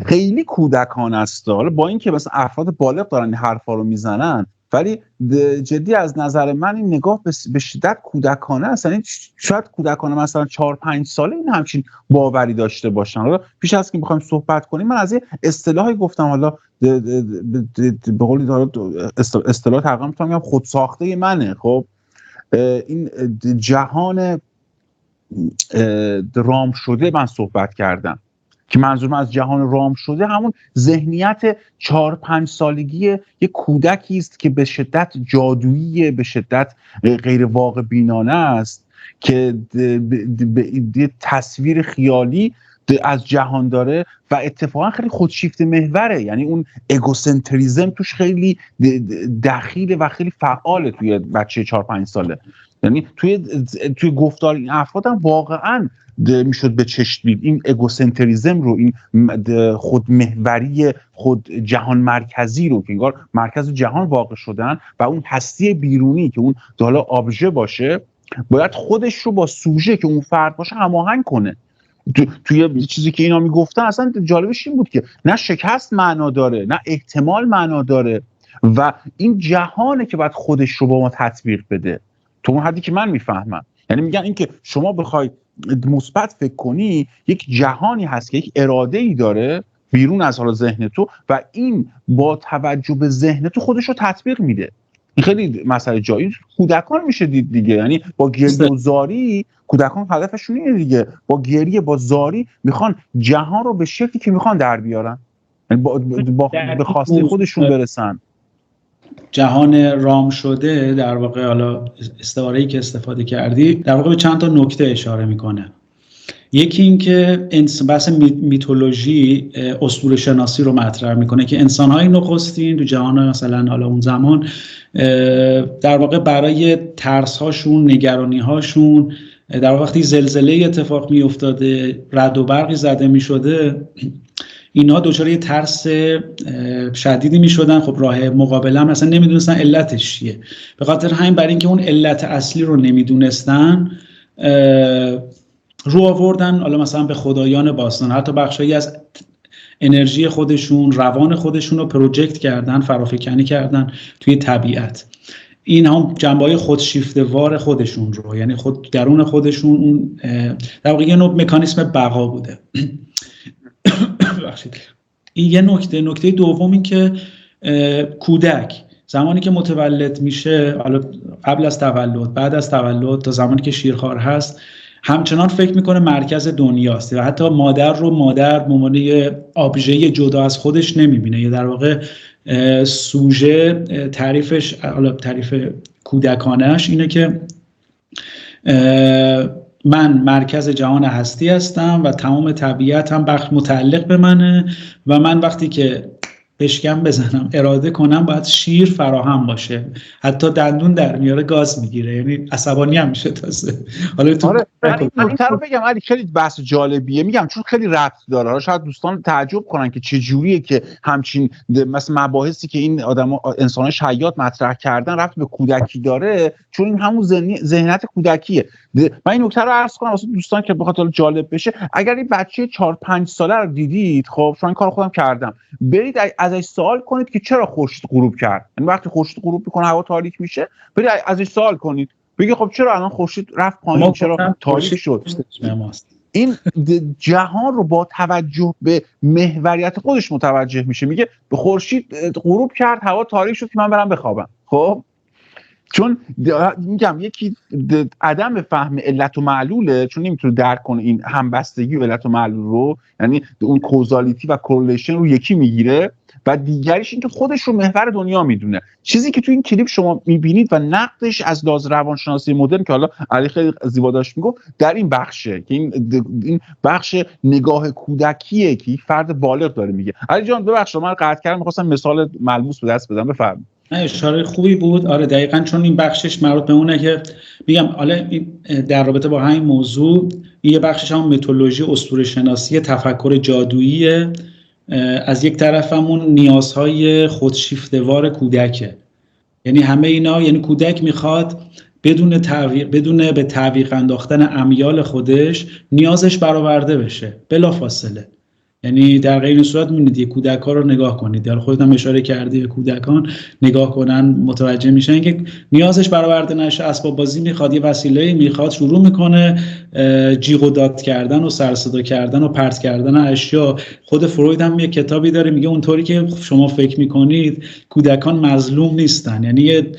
خیلی کودکانه است، حالا با اینکه مثلا افراد بالغ دارن این حرفا رو میزنن، ولی جدی از نظر من این نگاه به شدت کودکانه است. یعنی شاید کودکانه مثلا 4-5 ساله این همچین باوری داشته باشن. حالا پیش از که بخوایم صحبت کنیم من از این اصطلاحی گفتم، حالا به قولی اصطلاح تقریبا میتونم بگم خودساخته منه. خب این جهان رام شده من صحبت کردم که منظورم از جهان رام شده همون ذهنیت 4-5 سالگی یک کودکی است که به شدت جادویی، به شدت غیر واقع بینانه است، که تصویر خیالی از جهان داره و اتفاقا خیلی خودشیفته محوره. یعنی اون اگوسنتریزم توش خیلی دخیله و خیلی فعاله توی بچه 4-5 ساله. یعنی توی گفتار این افراد هم واقعا میشد به چشم دید این اگوسنتریزم رو، این خودمحوری، خود جهان مرکزی رو که انگار مرکز جهان واقع شدن و اون هستی بیرونی که اون حالا ابژه باشه باید خودش رو با سوژه که اون فرد باشه هماهنگ کنه. توی چیزی که اینا میگفتن اصلا جالبش این بود که نه شکست معنا داره، نه احتمال معنا داره و این جهانه که باید خودش رو با ما تطبیق بده. تو اون حدی که من میفهمم، یعنی میگن این که شما بخوای مثبت فکر کنی، یک جهانی هست که یک اراده‌ای داره بیرون از حالا ذهن تو و این با توجه به ذهن تو خودش رو تطبیق میده. این خیلی مسئله جایی کودکان میشه دید دیگه، یعنی با گریه و زاری کودکان هدفشون اینه دیگه، با گریه با زاری میخوان جهان رو به شکلی که میخوان در بیارن، یعنی به خواسته خودشون برسن. جهان رام شده در واقع، حالا استعاره‌ای که استفاده کردی در واقع به چند تا نکته اشاره میکنه. یکی این که بحث میتولوژی اسطوره شناسی رو مطرح میکنه که انسان‌های نخستین تو جهان مثلا حالا اون زمان در واقع برای ترس‌هاشون، نگرانی‌هاشون، در واقع وقتی زلزله اتفاق میافتاده، رعد و برقی زده میشده، اینا دچار یه ترس شدیدی میشدن. خب راه مقابله هم اصلا نمیدونستن علتش چیه. به خاطر همین برای اینکه اون علت اصلی رو نمیدونستن رو آوردن حالا مثلا به خدایان باستان، حتی بخشایی از انرژی خودشون، روان خودشون رو پروژکت کردن، فرافکنی کردن توی طبیعت. این هم جنبه‌های خودشیفته‌وار خودشون رو، یعنی خود درون خودشون اون در واقع یه نوع مکانیسم بقا بوده. بخشید. این یه نکته دوم این که کودک زمانی که متولد میشه، حالا قبل از تولد، بعد از تولد تا زمانی که شیرخوار هست، همچنان فکر میکنه مرکز دنیاست و حتی مادر رو مادر به عنوان یه ابژه جدا از خودش نمیبینه. یا در واقع سوژه تعریفش، حالا تعریف کودکانش اینه که من مرکز جهان هستی هستم و تمام طبیعت هم متعلق به منه و من وقتی که بشکم بزنم، اراده کنم، باید شیر فراهم باشه. حتی دندون در میاره گاز میگیره، یعنی عصبانی هم میشه تازه. حالا تو این نکته رو بگم علی، خیلی بحث جالبیه، میگم چون خیلی ربط داره. حالا شاید دوستان تعجب کنن که چه جوریه که همچین مثلا مباحثی که این انسان‌های شیاد مطرح کردن ربط به کودکی داره، چون این همون ذهنیت کودکیه. من این نکته رو عرض کنم واسه دوستان که بخاطر جالب بشه. اگر این بچه 4-5 ساله رو دیدید، خب چون این کارو خودم کردم، برید ازش سوال کنید که چرا خورشید غروب کرد. یعنی وقتی خورشید غروب میکنه هوا تاریک میشه، برید ازش سوال کنید، بگید خب چرا الان خورشید رفت پایین، چرا تاریک شد. این جهان رو با توجه به محوریت خودش متوجه میشه، میگه به خورشید غروب کرد، هوا تاریک شد که من برم بخوابم. خب چون میگم یکی عدم فهم علت و معلوله، چون نمیتونه درک کنه این همبستگی و علت و معلول رو، یعنی اون کوزالیتی و کورلیشن رو یکی میگیره، و دیگریش این که خودش رو محور دنیا میدونه. چیزی که تو این کلیپ شما میبینید و نقدش از لحاظ روانشناسی مدرن که حالا علی خیلی زیبا داشت میگفت، در این بخشه که این بخش نگاه کودکیه که یک فرد بالغ داره میگه. علی جان ببخشید من قطع کردم، می‌خواستم مثال ملموس به دست بدم، بفرمایید. اشاره خوبی بود. آره دقیقاً، چون این بخشش مربوط به اونه که میگم حالا در رابطه با همین موضوع، یه بخشش هم میتولوژی، اسطوره شناسی، تفکر جادوییه. از یک طرف همون نیازهای خودشیفته‌وار کودکه، یعنی همه اینا، یعنی کودک میخواد بدون به تعویق انداختن امیال خودش نیازش برآورده بشه بلافاصله. یعنی در غیر این صورت می‌بینید کودک‌ها رو نگاه کنید، در خودت هم اشاره کردی به کودکان نگاه کنن، متوجه میشن که نیازش برآورده نشه، اسباب بازی میخواد، یه وسیله میخواد، شروع میکنه جیغ و داد کردن و سر صدا کردن و پرت کردن اشیا. خود فروید هم یه کتابی داره میگه اونطوری که شما فکر میکنید کودکان مظلوم نیستن، یعنی یه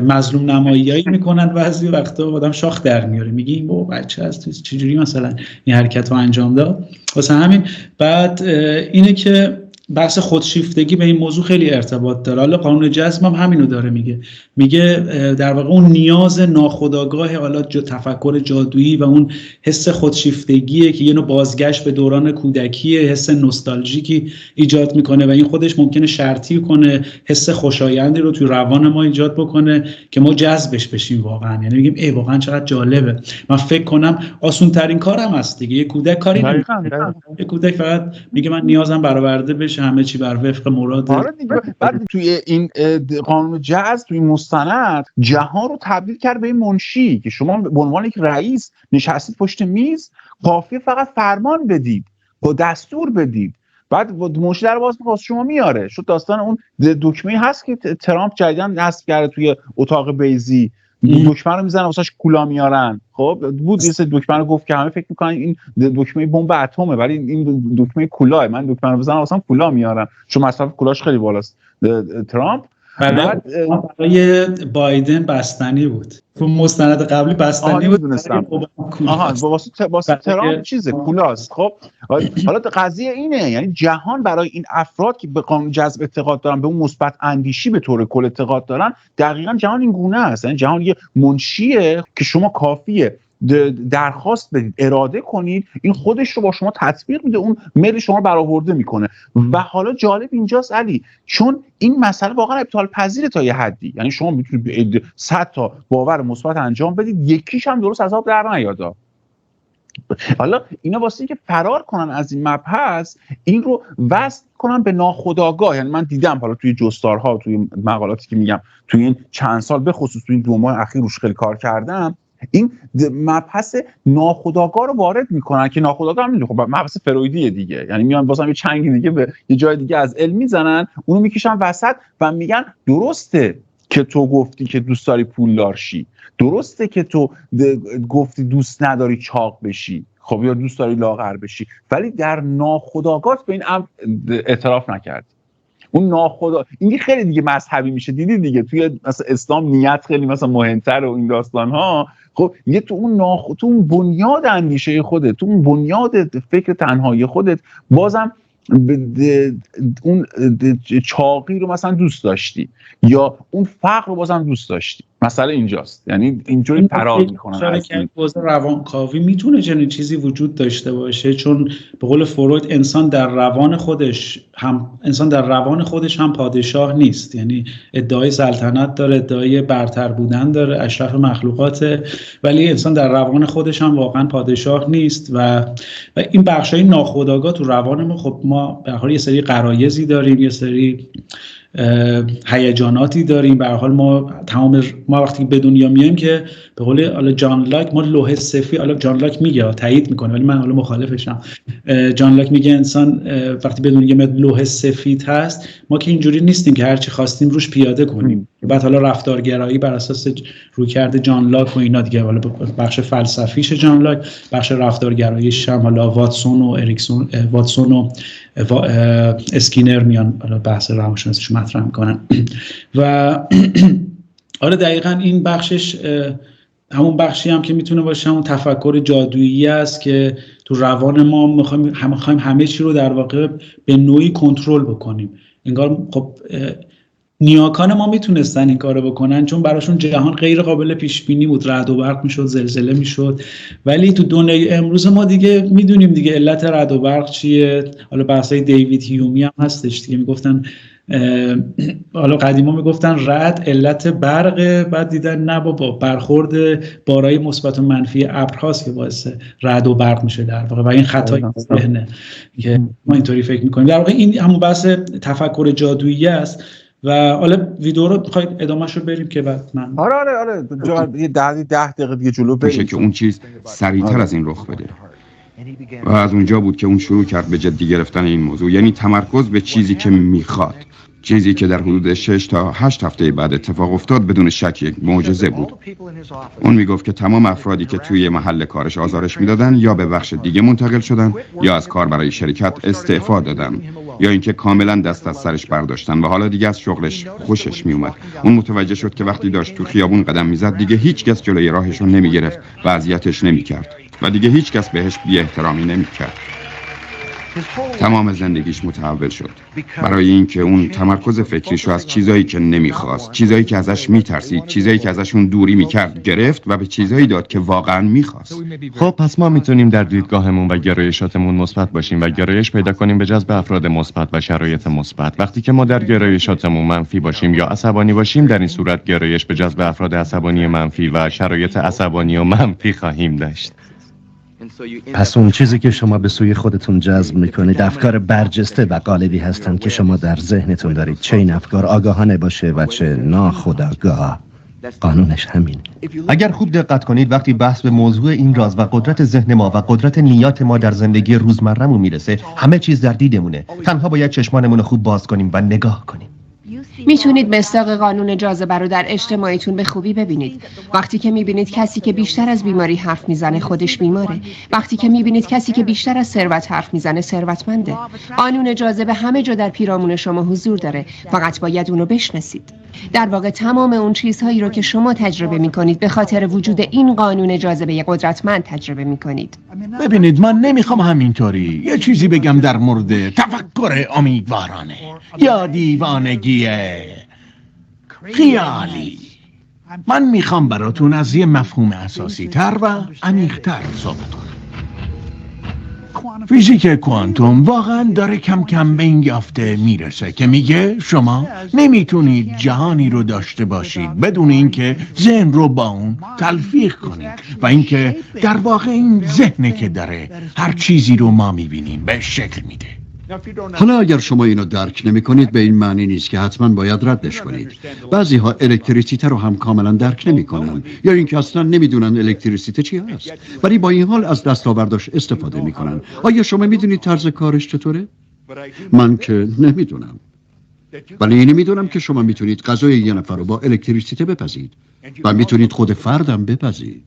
مظلوم نماییایی میکنن، بعضی وقتا آدم شاخ در میاره، میگه این بابا بچه هست چجوری مثلا این حرکت رو انجام داد. واسه همین بعد اینه که بحث خودشیفتگی به این موضوع خیلی ارتباط داره. حالا قانون جذب هم همینو داره، میگه در واقع اون نیاز ناخودآگاه حالا تفکر جادویی و اون حس خودشیفتگیه که یه نوع بازگشت به دوران کودکی، حس نوستالژیکی ایجاد میکنه و این خودش ممکنه شرطی کنه حس خوشایندی رو توی روان ما ایجاد بکنه که ما جذبش بشیم واقعا. یعنی میگیم ای واقعا چقدر جالبه. من فکر کنم آسون ترین کارم هست دیگه. یه کودک کاری نمیکنه، یه کودک فقط میگه من نیازم برآورده بشه، بشه، همه چی بر وفق مراد. آره دیگه. بعد توی این قانون جذب توی مستند جهان رو تبدیل کرد به این منشی که شما به عنوان یک رئیس نشستید پشت میز، کافیه فقط فرمان بدید، با دستور بدید. بعد منشی در باز می‌خواست شما میاره. شد داستان اون دکمه‌ای هست که ترامپ جدیداً نصب کرده توی اتاق بیضی، دکمه رو میزنن واسش کولا میارن. خب بود یه سری دکمه رو گفت که همه فکر میکنن این دکمه بمب اتمه، ولی این دکمه کولاه. من دکمه رو بزنم واسم کولا میارن، چون مصرف کولاش خیلی بالاست. ترامپ برای بایدن بستنی بود، تو مستند قبلی بستنی بود. دونستم. واسه ترامپ چیزه کولاست. خب حالا قضیه اینه، یعنی جهان برای این افراد که به قانون جذب اعتقاد دارن، به اون مثبت اندیشی به طور کل اعتقاد دارن، دقیقاً جهان این گونه است. یعنی جهان یه منشیه که شما کافیه درخواست بدید، اراده کنید، این خودش رو با شما تطبیق میده، اون میل شما رو برآورده میکنه. و حالا جالب اینجاست علی، چون این مسئله واقعا ابطال پذیره تا یه حدی. یعنی شما میتونید 100 تا باور مثبت انجام بدید، یکیش هم درست از آب در نیاد. حالا اینا واسه اینکه فرار کنن از این مبحث، این رو وصل کنن به ناخودآگاه. یعنی من دیدم حالا توی جستارها، توی مقالاتی که میگم توی این چند سال، به خصوص توی این 2 ماه اخیر روش خیلی کار کردم، این مبحث ناخودآگاه رو وارد میکنن که ناخودآگاه هم خب مبحث فرویدیه دیگه. یعنی میان واسه یه چنگ دیگه به یه جای دیگه از علم میزنن، اونو میکشن وسط و میگن درسته که تو گفتی که دوست داری پولدار شی، درسته که تو گفتی دوست نداری چاق بشی، خب یا دوست داری لاغر بشی، ولی در ناخودآگاه به این اعتراف نکردی. اون ناخدا این خیلی دیگه مذهبی میشه، دیدی دیگه توی مثلا اسلام نیت خیلی مثلا مهمتر و این داستان ها. خب یه تو اون بنیاد اندیشه خودت، تو اون بنیاد فکر تنهایی خودت بازم اون چاقی رو مثلا دوست داشتی، یا اون فقر رو بازم دوست داشتی. مسئله اینجاست، یعنی اینجوری فرار میکنن. باز روانکاوی میتونه چنین چیزی وجود داشته باشه، چون به قول فروید انسان در روان خودش هم پادشاه نیست. یعنی ادعای سلطنت داره، ادعای برتر بودن داره، اشرف مخلوقاته، ولی انسان در روان خودش هم واقعا پادشاه نیست. و این بخشای ناخودآگاه تو روان ما، خب ما به هر حال یه سری غرایزی داریم، یه سری هیجاناتی داریم. به هر حال ما وقتی به دنیا میایم که به قول جان لاک ما لوح سفید، جان لاک میگه تایید میکنه ولی من حالا مخالفشم، جان لاک میگه انسان وقتی به دنیا میاد لوح سفید هست، ما که اینجوری نیستیم که هر چی خواستیم روش پیاده کنیم. بعد حالا رفتارگرایی بر اساس رویکرد جان لاک و اینا دیگه، حالا بخش فلسفیش جان لاک، بخش رفتارگراییش هم حالا واتسون و اسکینر میان حالا بحث روانشناسیش مطرح میکنن. و آره دقیقاً این بخشش همون بخشی هم که میتونه باشه همون تفکر جادویی است که تو روان ما میخوایم همه چی رو در واقع به نوعی کنترل بکنیم. انگار خب نیاکان ما میتونستن این کارو بکنن، چون براشون جهان غیر قابل پیش بینی بود، رعد و برق میشد، زلزله میشد. ولی تو دنیای امروز ما دیگه میدونیم دیگه علت رعد و برق چیه. حالا بحثای دیوید هیومی هم هستش دیگه، میگفتن حالا قدیما میگفتن رعد علت برق، بعد دیدن نه بابا، برخورد بارای مثبت و منفی ابرهاست که باعث رعد و برق میشه در واقع. و این خطای ذهنه که ما اینطوری فکر میکنیم. در واقع این همون بحث تفکر جادویی است. و حالا ویدیو رو می‌خواید ادامه‌شو بریم که بعد من آره یه 10 دقیقه دیگه جلو بریم که اون چیز سریعتر از این رخ بده. و از اونجا بود که اون شروع کرد به جدی گرفتن این موضوع، یعنی تمرکز به چیزی که میخواد، چیزی که در حدود 6 تا 8 هفته بعد اتفاق افتاد بدون شک یک معجزه بود. اون میگفت که تمام افرادی که توی محل کارش آزارش میدادن یا به بخش دیگه منتقل شدن، یا از کار برای شرکت استعفا دادن، یا اینکه کاملا دست از سرش برداشتن و حالا دیگه از شغلش خوشش میومد. اون متوجه شد که وقتی داشت تو خیابون قدم میزد دیگه هیچ کس جلوی راهش رو نمیگرفت و اذیتش نمیکرد و دیگه هیچ کس بهش بی احترامی نمیکرد. تمام زندگیش متحول شد برای اینکه اون تمرکز فکریشو از چیزایی که نمیخواست، چیزایی که ازش میترسید، چیزایی که ازشون دوری میکرد گرفت و به چیزایی داد که واقعا میخواست. خب پس ما میتونیم در دیدگاهمون و گرایشاتمون مثبت باشیم و گرایش پیدا کنیم به جذب افراد مثبت و شرایط مثبت. وقتی که ما در گرایشاتمون منفی باشیم یا عصبانی باشیم، در این صورت گرایش به جذب افراد عصبانی منفی و شرایط عصبانی و منفی خواهیم داشت. پس اون چیزی که شما به سوی خودتون جذب میکنید افکار برجسته و غالبی هستند که شما در ذهنتون دارید، چه این افکار آگاهانه باشه و چه ناخودآگاه. قانونش همین. اگر خوب دقت کنید وقتی بحث به موضوع این راز و قدرت ذهن ما و قدرت نیات ما در زندگی روزمره‌مون میرسه، همه چیز در دیدمونه. تنها باید چشمانمون رو خوب باز کنیم و نگاه کنیم. میتونید مصداق قانون جاذبه رو در اجتماعیتون به خوبی ببینید. وقتی که میبینید کسی که بیشتر از بیماری حرف میزنه خودش بیماره. وقتی که میبینید کسی که بیشتر از ثروت حرف میزنه ثروتمنده. قانون جاذبه همه جا در پیرامون شما حضور داره، فقط باید اونو بشناسید. در واقع تمام اون چیزهایی رو که شما تجربه میکنید به خاطر وجود این قانون جاذبه قدرتمند تجربه میکنید. ببینید من نمیخوام همینطوری یه چیزی بگم در مورد تفکر امیدوارانه یا دیوانگی خیالی. من میخوام براتون از یه مفهوم اساسی تر و عمیق‌تر صحبت کنم. فیزیک کوانتوم واقعا داره کم کم به این یافته میرسه که میگه شما نمیتونید جهانی رو داشته باشید بدون اینکه ذهن رو با اون تلفیق کنید و اینکه در واقع این ذهنه که داره هر چیزی رو ما میبینیم به شکل میده. حالا اگر شما اینو درک نمی کنید به این معنی نیست که حتما باید ردش کنید. بعضی ها الکتریسیته رو هم کاملا درک نمی کنن یا اینکه اصلا نمیدونن الکتریسیته چی هست، ولی با این حال از دستاوردش استفاده میکنن. آیا شما میدونید طرز کارش چطوره؟ من که نمیدونم، ولی اینو میدونم که شما میتونید غذای یه نفر رو با الکتریسیته بپزید و میتونید خود فردم بپزید.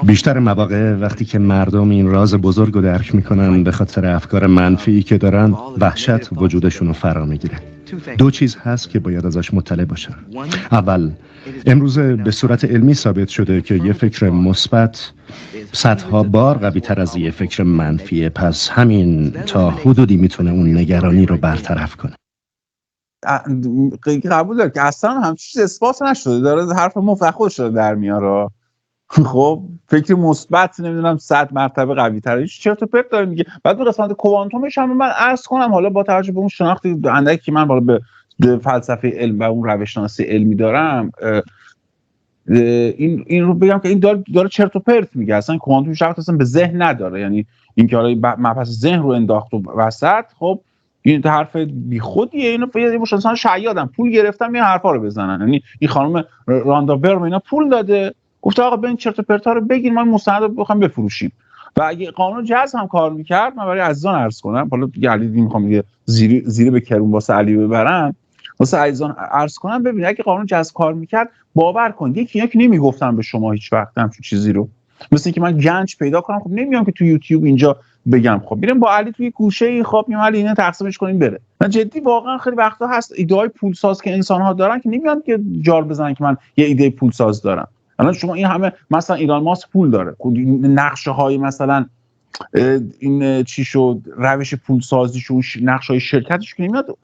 بیشتر مواقع وقتی که مردم این راز بزرگ رو درک میکنن به خاطر افکار منفی که دارن، وحشت وجودشون رو فرا میگیره. دو چیز هست که باید ازش مطلع باشن. اول، امروزه به صورت علمی ثابت شده که یه فکر مثبت صدها بار قوی تر از یه فکر منفیه، پس همین تا حدودی میتونه اون نگرانی رو برطرف کنه. قبول داره که اصلا همچین چیز اثبات نشده، داره حرف مفت خودش رو در میاره. خب فکر مثبت نمیدونم 100 مرتبه قوی تره، چرت و پرت داره میگه. بعد به قسمت کوانتومش هم من عرض کنم، حالا با توجه به اون شناختی اندکی که من بالا به فلسفه علم و اون روش شناسی علمی دارم، این رو بگم که این داره چرت و پرت میگه. اصلا کوانتوم شرط اصلا به ذهن نداره، یعنی اینکه حالا مبحث ذهن رو انداخت و وسط. خب این حرف بیخودیه. اینو یه انسان شیادن پول گرفتن این حرفا رو بزنن. یعنی این خانم راندا برم اینا پول داده، گفته آقا ببین چرت و پرتا رو بگین، ما مستند رو بخوام بفروشیم. و اگه قانون جذب هم کار میکرد، من برای عزیزان عرض کنم، حالا دیگه علی میخوام دیگه زیر به کرون واسه علی ببرم، واسه عزیزان عرض کنم ببین اگه قانون جذب کار میکرد، باور کن یکی نمیگفتم به شما هیچ وقت همچین چیزی رو. مثل اینکه من گنج پیدا کنم، خب نمیام که تو یوتیوب اینجا بگم خب میرم با علی توی گوشه‌ای، خب میام علی اینا تقسیمش کنیم بره. من جدی واقعا خیلی وقتا هست ایده‌های پولساز که انسان‌ها دارن که نمیان که جار بزنن که من یه ایده پولساز دارم. الان شما این همه مثلا ایران ماسک پول داره، نقشه های مثلا این چی شد روش پول سازیش و نقشه های شرکتش که نمیاد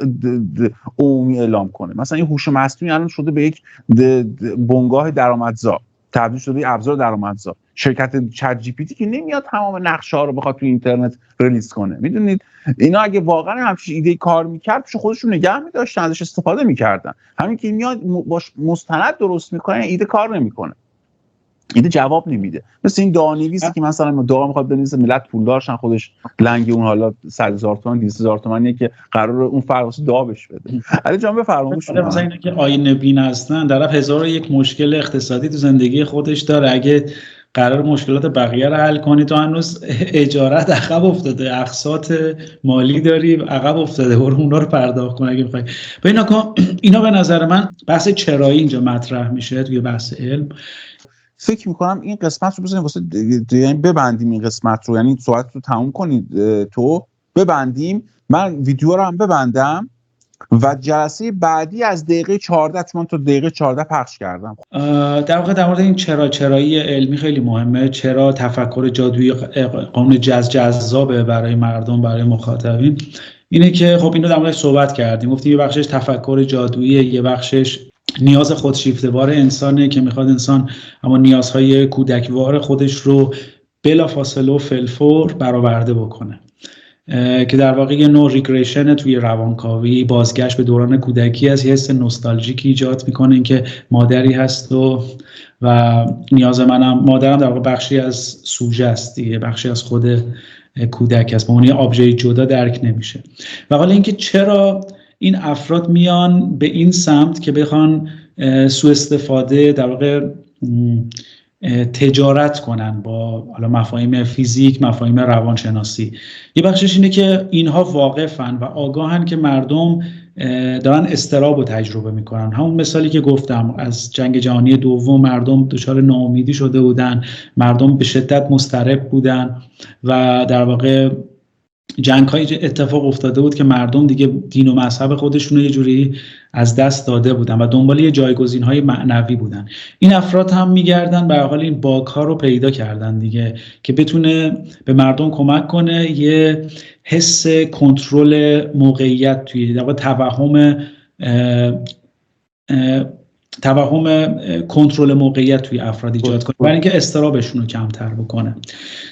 عمومی اعلام کنه. مثلا این هوش مصنوعی الان شده به یک بنگاه درآمدزا، تبدیل شده به ابزار درآمدزا. شرکت چت جی پی تی که نمیاد تمام نقشه ها رو بخواد تو اینترنت ریلیز کنه. میدونید اینا اگه واقعا همچین ایده کار میکرد پیش خودشون نگه می‌داشتن، ازش استفاده میکردن. همین که میاد باش مستند درست میکنه ایده کار نمیکنه، ایده جواب نمیده. مثل این دعانویسی که مثلا دعا میخواد بنویسه ملت پولدار شن، خودش لنگ اون حالا 100,000 تومان 200,000 تومانیه که قرار اون فرقش دعا بهش بده. علی جان بفرمایید. مثلا اینا که آینه بین هستن، طرف 1001 مشکل اقتصادی تو زندگی خودش داره، اگه قرار مشکلات بقیه رو حل کنی تو هنوز اجارت عقب افتاده، اقساط مالی داری عقب افتاده، برو اونا رو پرداخت کن اگه میخوای. اینا به نظر من بحث چرایی اینجا مطرح میشه توی بحث علم. فکر میکنم این قسمت رو بزنیم واسه یعنی ببندیم این قسمت رو، یعنی صحبت رو تموم کنید تو ببندیم، من ویدیو رو هم ببندم و جلسه بعدی از دقیقه 14 چون تا دقیقه 14 پخش کردم. در واقع در مورد این چرایی علمی خیلی مهمه. چرا تفکر جادویی قانون جذابه برای مردم، برای مخاطبین، اینه که خب اینو در موردش صحبت کردیم، گفتیم یه بخشش تفکر جادویی، یه بخشش نیاز خودشیفته‌وار انسانه که میخواد انسان اما نیازهای کودکوار خودش رو بلافاصله و فلفور برآورده بکنه. که در واقع یه نوع ریگریشن توی روانکاوی، بازگشت به دوران کودکی از حس نوستالژیکی ایجاد میکنه، اینکه مادری هست و نیاز منم، مادرم در واقع بخشی از سوژه است دیگه، بخشی از خود کودک است، به عنوان یه آبژه جدا درک نمیشه. و حالا اینکه چرا این افراد میان به این سمت که بخوان سوء استفاده، در واقع تجارت کنن با حالا مفاهیم فیزیک، مفاهیم روانشناسی. یه بخشش اینه که اینها واقفن و آگاهن که مردم دارن اضطراب رو تجربه میکنن. همون مثالی که گفتم از جنگ جهانی دوم، مردم دچار ناامیدی شده بودن، مردم به شدت مضطرب بودن و در واقع جنگ‌های اتفاق افتاده بود که مردم دیگه دین و مذهب خودشون رو یه جوری از دست داده بودن و دنبال یه جایگزین‌های معنوی بودن. این افراد هم میگردن به حال این باگ‌ها رو پیدا کردن دیگه که بتونه به مردم کمک کنه یه حس کنترل موقعیت توی در واقع توهم کنترل موقعیت توی افراد ایجاد کنه، برای اینکه اضطرابشون رو کمتر بکنه.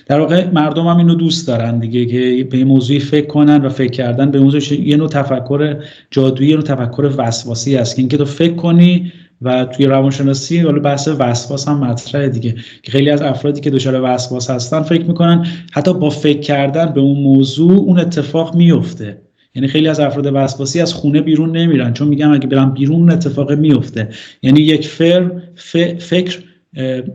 در واقع مردم هم اینو دوست دارن دیگه که به موضوعی فکر کنن و فکر کردن به موضوع یه نوع تفکر جادویی، یه نوع تفکر وسواسی است که اینکه تو فکر کنی و توی روانشناسی حالا بحث وسواس هم مطرحه دیگه که خیلی از افرادی که دچار وسواس هستن فکر میکنن حتی با فکر کردن به اون موضوع اون اتفاق میفته. یعنی خیلی از افراد وسواسی از خونه بیرون نمیرن چون میگن اگه برم بیرون اتفاق میفته. یعنی یک فکر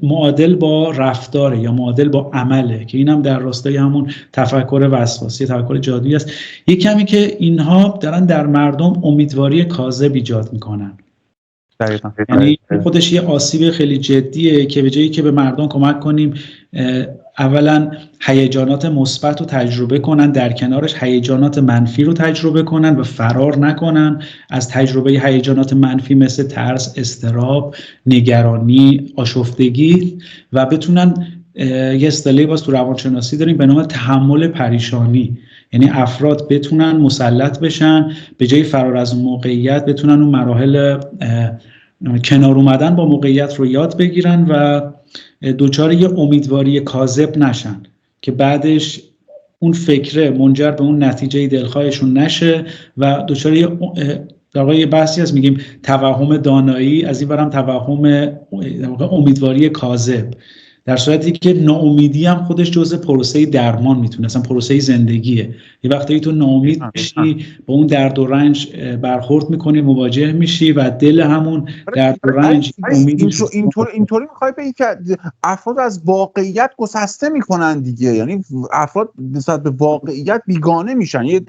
معادل با رفتاره یا معادل با عمله که اینم در راستای همون تفکر وسواسی، تفکر جادویی است. یک کمی که اینها دارن در مردم امیدواری کاذب ایجاد میکنن. یعنی خودش یه آسیب خیلی جدیه که به جایی که به مردم کمک کنیم اولا هیجانات مثبت رو تجربه کنن، در کنارش هیجانات منفی رو تجربه کنن و فرار نکنن از تجربه هیجانات منفی مثل ترس، اضطراب، نگرانی، آشفتگی و بتونن یه اصطلاحی باز تو روانشناسی داریم به نام تحمل پریشانی. یعنی افراد بتونن مسلط بشن، به جای فرار از اون موقعیت بتونن اون مراحل کنار اومدن با موقعیت رو یاد بگیرن و دوچار یه امیدواری کاذب نشن که بعدش اون فکره منجر به اون نتیجه دلخواهشون نشه و دوچار یه در واقع یه بحثی هست میگیم توهم دانایی، از این برم توهم امیدواری کاذب، در صورتی که ناامیدی هم خودش جزء پروسه درمان میتونه، اصلا پروسه زندگیه. یه وقتی تو ناامید میشی با اون درد و رنج برخورد میکنی، مواجه میشی و دل همون درد و رنج اینطوری میخوای بگی که افراد از واقعیت گسسته میکنن دیگه، یعنی افراد نسبت به واقعیت بیگانه میشن، یه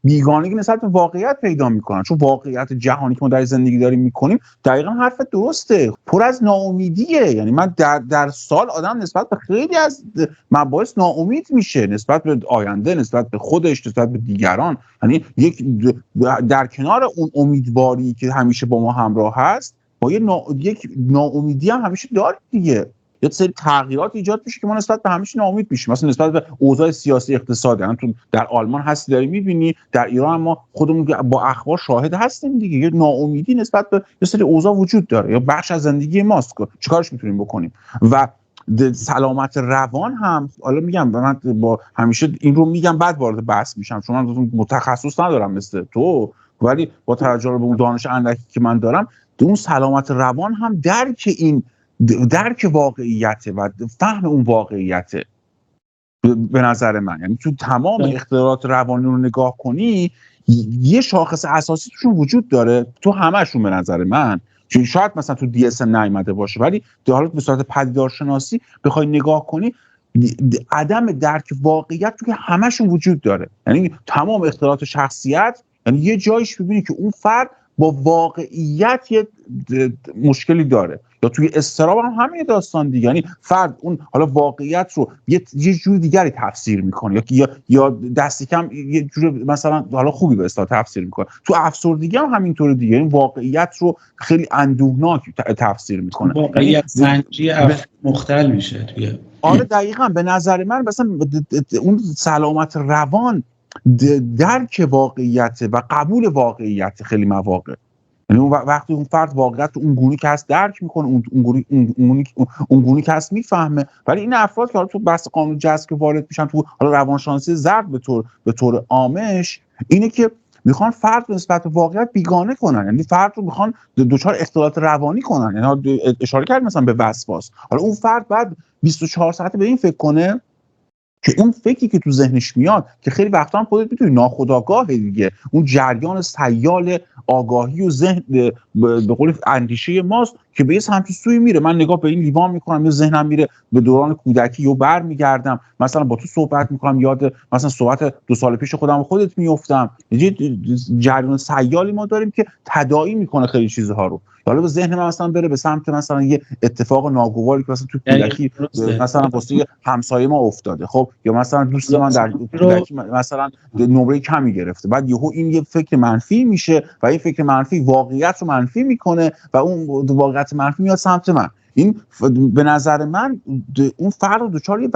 بیگانگی نسبت به واقعیت پیدا میکنن، چون واقعیت جهانی که ما در زندگی داریم میکنیم دقیقاً حرفت درسته، پر از ناامیدیه. یعنی من در سال آدم نسبت به خیلی از مباحث ناامید میشه، نسبت به آینده، نسبت به خودش، نسبت به دیگران. یعنی در کنار اون امیدواری که همیشه با ما همراه هست، با یک ناامیدی هم همیشه داریم دیگه. یه سری تغییرات ایجاد میشه که ما نسبت به همیشه ناامید میشیم، مثلا نسبت به اوضاع سیاسی اقتصادی. یعنی تو در آلمان هستی داری میبینی، در ایران هم ما خودمون با اخبار شاهد هستیم دیگه، یه ناامیدی نسبت به یه سری اوضاع وجود داره یا بخش از زندگی ماست. چیکارش میتونیم بکنیم؟ و سلامت روان هم حالا میگم، من با همیشه این رو میگم بعد وارد بحث میشم چون من متخصص ندارم مثل تو، ولی با توجه به اون دانش اندکی که من دارم، اون سلامت روان هم درک واقعیته و فهم اون واقعیته به نظر من. یعنی تو تمام اختلالات روانی رو نگاه کنی یه شاخص اساسی توشون وجود داره، تو همه‌شون به نظر من، چون شاید مثلا تو DSM نیامده باشه ولی در حالت به صورت پدیدارشناسی بخوای نگاه کنی عدم درک واقعیت تو که همه‌شون وجود داره. یعنی تمام اختلالات شخصیت، یعنی یه جایش ببینی که اون فرد با واقعیت یه مشکلی داره، یا توی اضطراب هم همین داستان دیگه. یعنی فرد اون حالا واقعیت رو یه جور دیگری تفسیر میکنه یا دستی کم یه جور مثلا حالا خوبی به اصطلاح تفسیر میکنه. تو افسردگی هم همینطوره دیگه، این واقعیت رو خیلی اندوهناک تفسیر میکنه، واقعیت سنجی مختل میشه توی آره دقیقاً. به نظر من مثلا اون سلامت روان درک واقعیت و قبول واقعیت خیلی مواقع. یعنی وقتی اون فرد واقعیت اون گونی که هست درک میکنه، اون گونی که هست میفهمه. ولی این افراد که حالا تو بحث قانون جذب که وارد میشن، تو حالا روانشناسی زرد به طور عامش، اینه که میخوان فرد رو نسبت به واقعیت بیگانه کنن، یعنی فرد رو میخوان دچار اختلالات روانی کنن. یعنی اشاره کرد مثلا به وسواس، حالا اون فرد بعد 24 ساعته به این فکر کنه که اون فکری که تو ذهنش میاد، که خیلی وقتا هم خودت میتونی ناخودآگاه دیگه، اون جریان سیال آگاهی و ذهن به قول اندیشه ماست که به یه سمت سوی میره. من نگاه به این لیوان میکنم، یا ذهنم میره به دوران کودکی و برمیگردم، مثلا با تو صحبت میکنم، یاد مثلا صحبت 2 سال پیش خودم و خودت میافتم. یه جریان سیالی ما داریم که تداعی میکنه خیلی چیزها رو. حالا به ذهن من مثلا بره به سمت مثلا یه اتفاق ناگواری که مثلا تو کودکی مثلا واسه همسایه ما افتاده، خب، یا مثلا دوست من در کودکی مثلا نمره کمی گرفته، بعد یهو این یه فکر منفی میشه و این فکر منفی واقعیت رو منفی میکنه و اون واقعیت منفی میاد سمت من. این به نظر من اون فرد رو دچار یه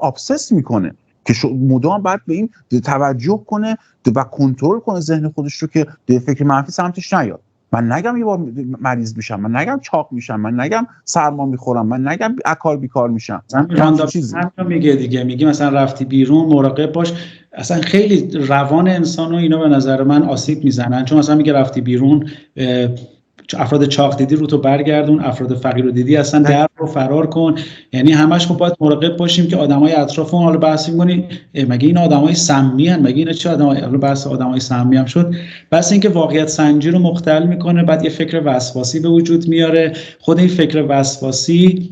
ابسس میکنه که مدام باید به این توجه کنه و کنترل کنه ذهن خودش رو که فکر منفی سمتش نیاد. من نگم یه بار مریض میشم، من نگم چاق میشم، من نگم سرما میخورم، من نگم اکار بیکار میشم. همین میگه دیگه، میگه مثلا رفتی بیرون مراقب باش. اصلا خیلی روان انسان و اینا به نظر من آسیب میزنن، چون مثلا میگه رفتی بیرون، افراد چاق دیدی رو تو برگردون، افراد فقیر رو دیدی اصلا در رو فرار کن. یعنی همش ما باید مراقب باشیم که آدمای اطرافمون، حالا بحث می‌کنی مگه این آدمای سمی ان، مگه اینا چه آدمای، حالا بحث آدمای سمی هم شد، بس اینکه واقعیت سنجی رو مختل میکنه، بعد یه فکر وسواسی به وجود میاره. خود این فکر وسواسی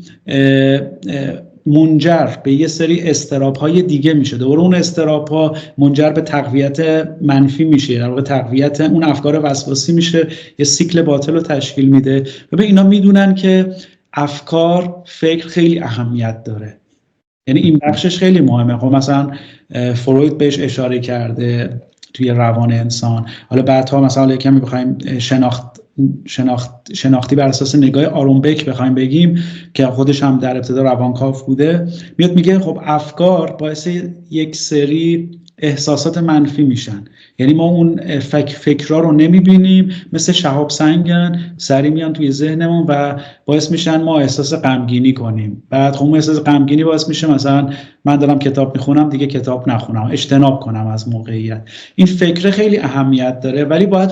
منجر به یه سری اضطراب‌های دیگه میشه، دوباره اون اضطراب‌ها منجر به تقویت منفی میشه، در واقع تقویت اون افکار وسواسی میشه، یه سیکل باطل رو تشکیل میده. و اینا میدونن که افکار، فکر خیلی اهمیت داره، یعنی این بخشش خیلی مهمه. خب مثلا فروید بهش اشاره کرده توی روان انسان. حالا بعدها مثلا کمی بخوایم شناختی بر اساس نگاه آرونبک بخوایم بگیم که خودش هم در ابتدا روانکاو بوده، میاد میگه خب افکار باعث یک سری احساسات منفی میشن. یعنی ما اون فکرها رو نمیبینیم، مثل شهاب سنگن، سری میان توی ذهنمون و باعث میشن ما احساس غمگینی کنیم. بعد خب اون احساس غمگینی باعث میشه مثلا من دارم کتاب میخونم دیگه کتاب نخونم، اجتناب کنم از موقعیت. این فکر خیلی اهمیت داره، ولی باید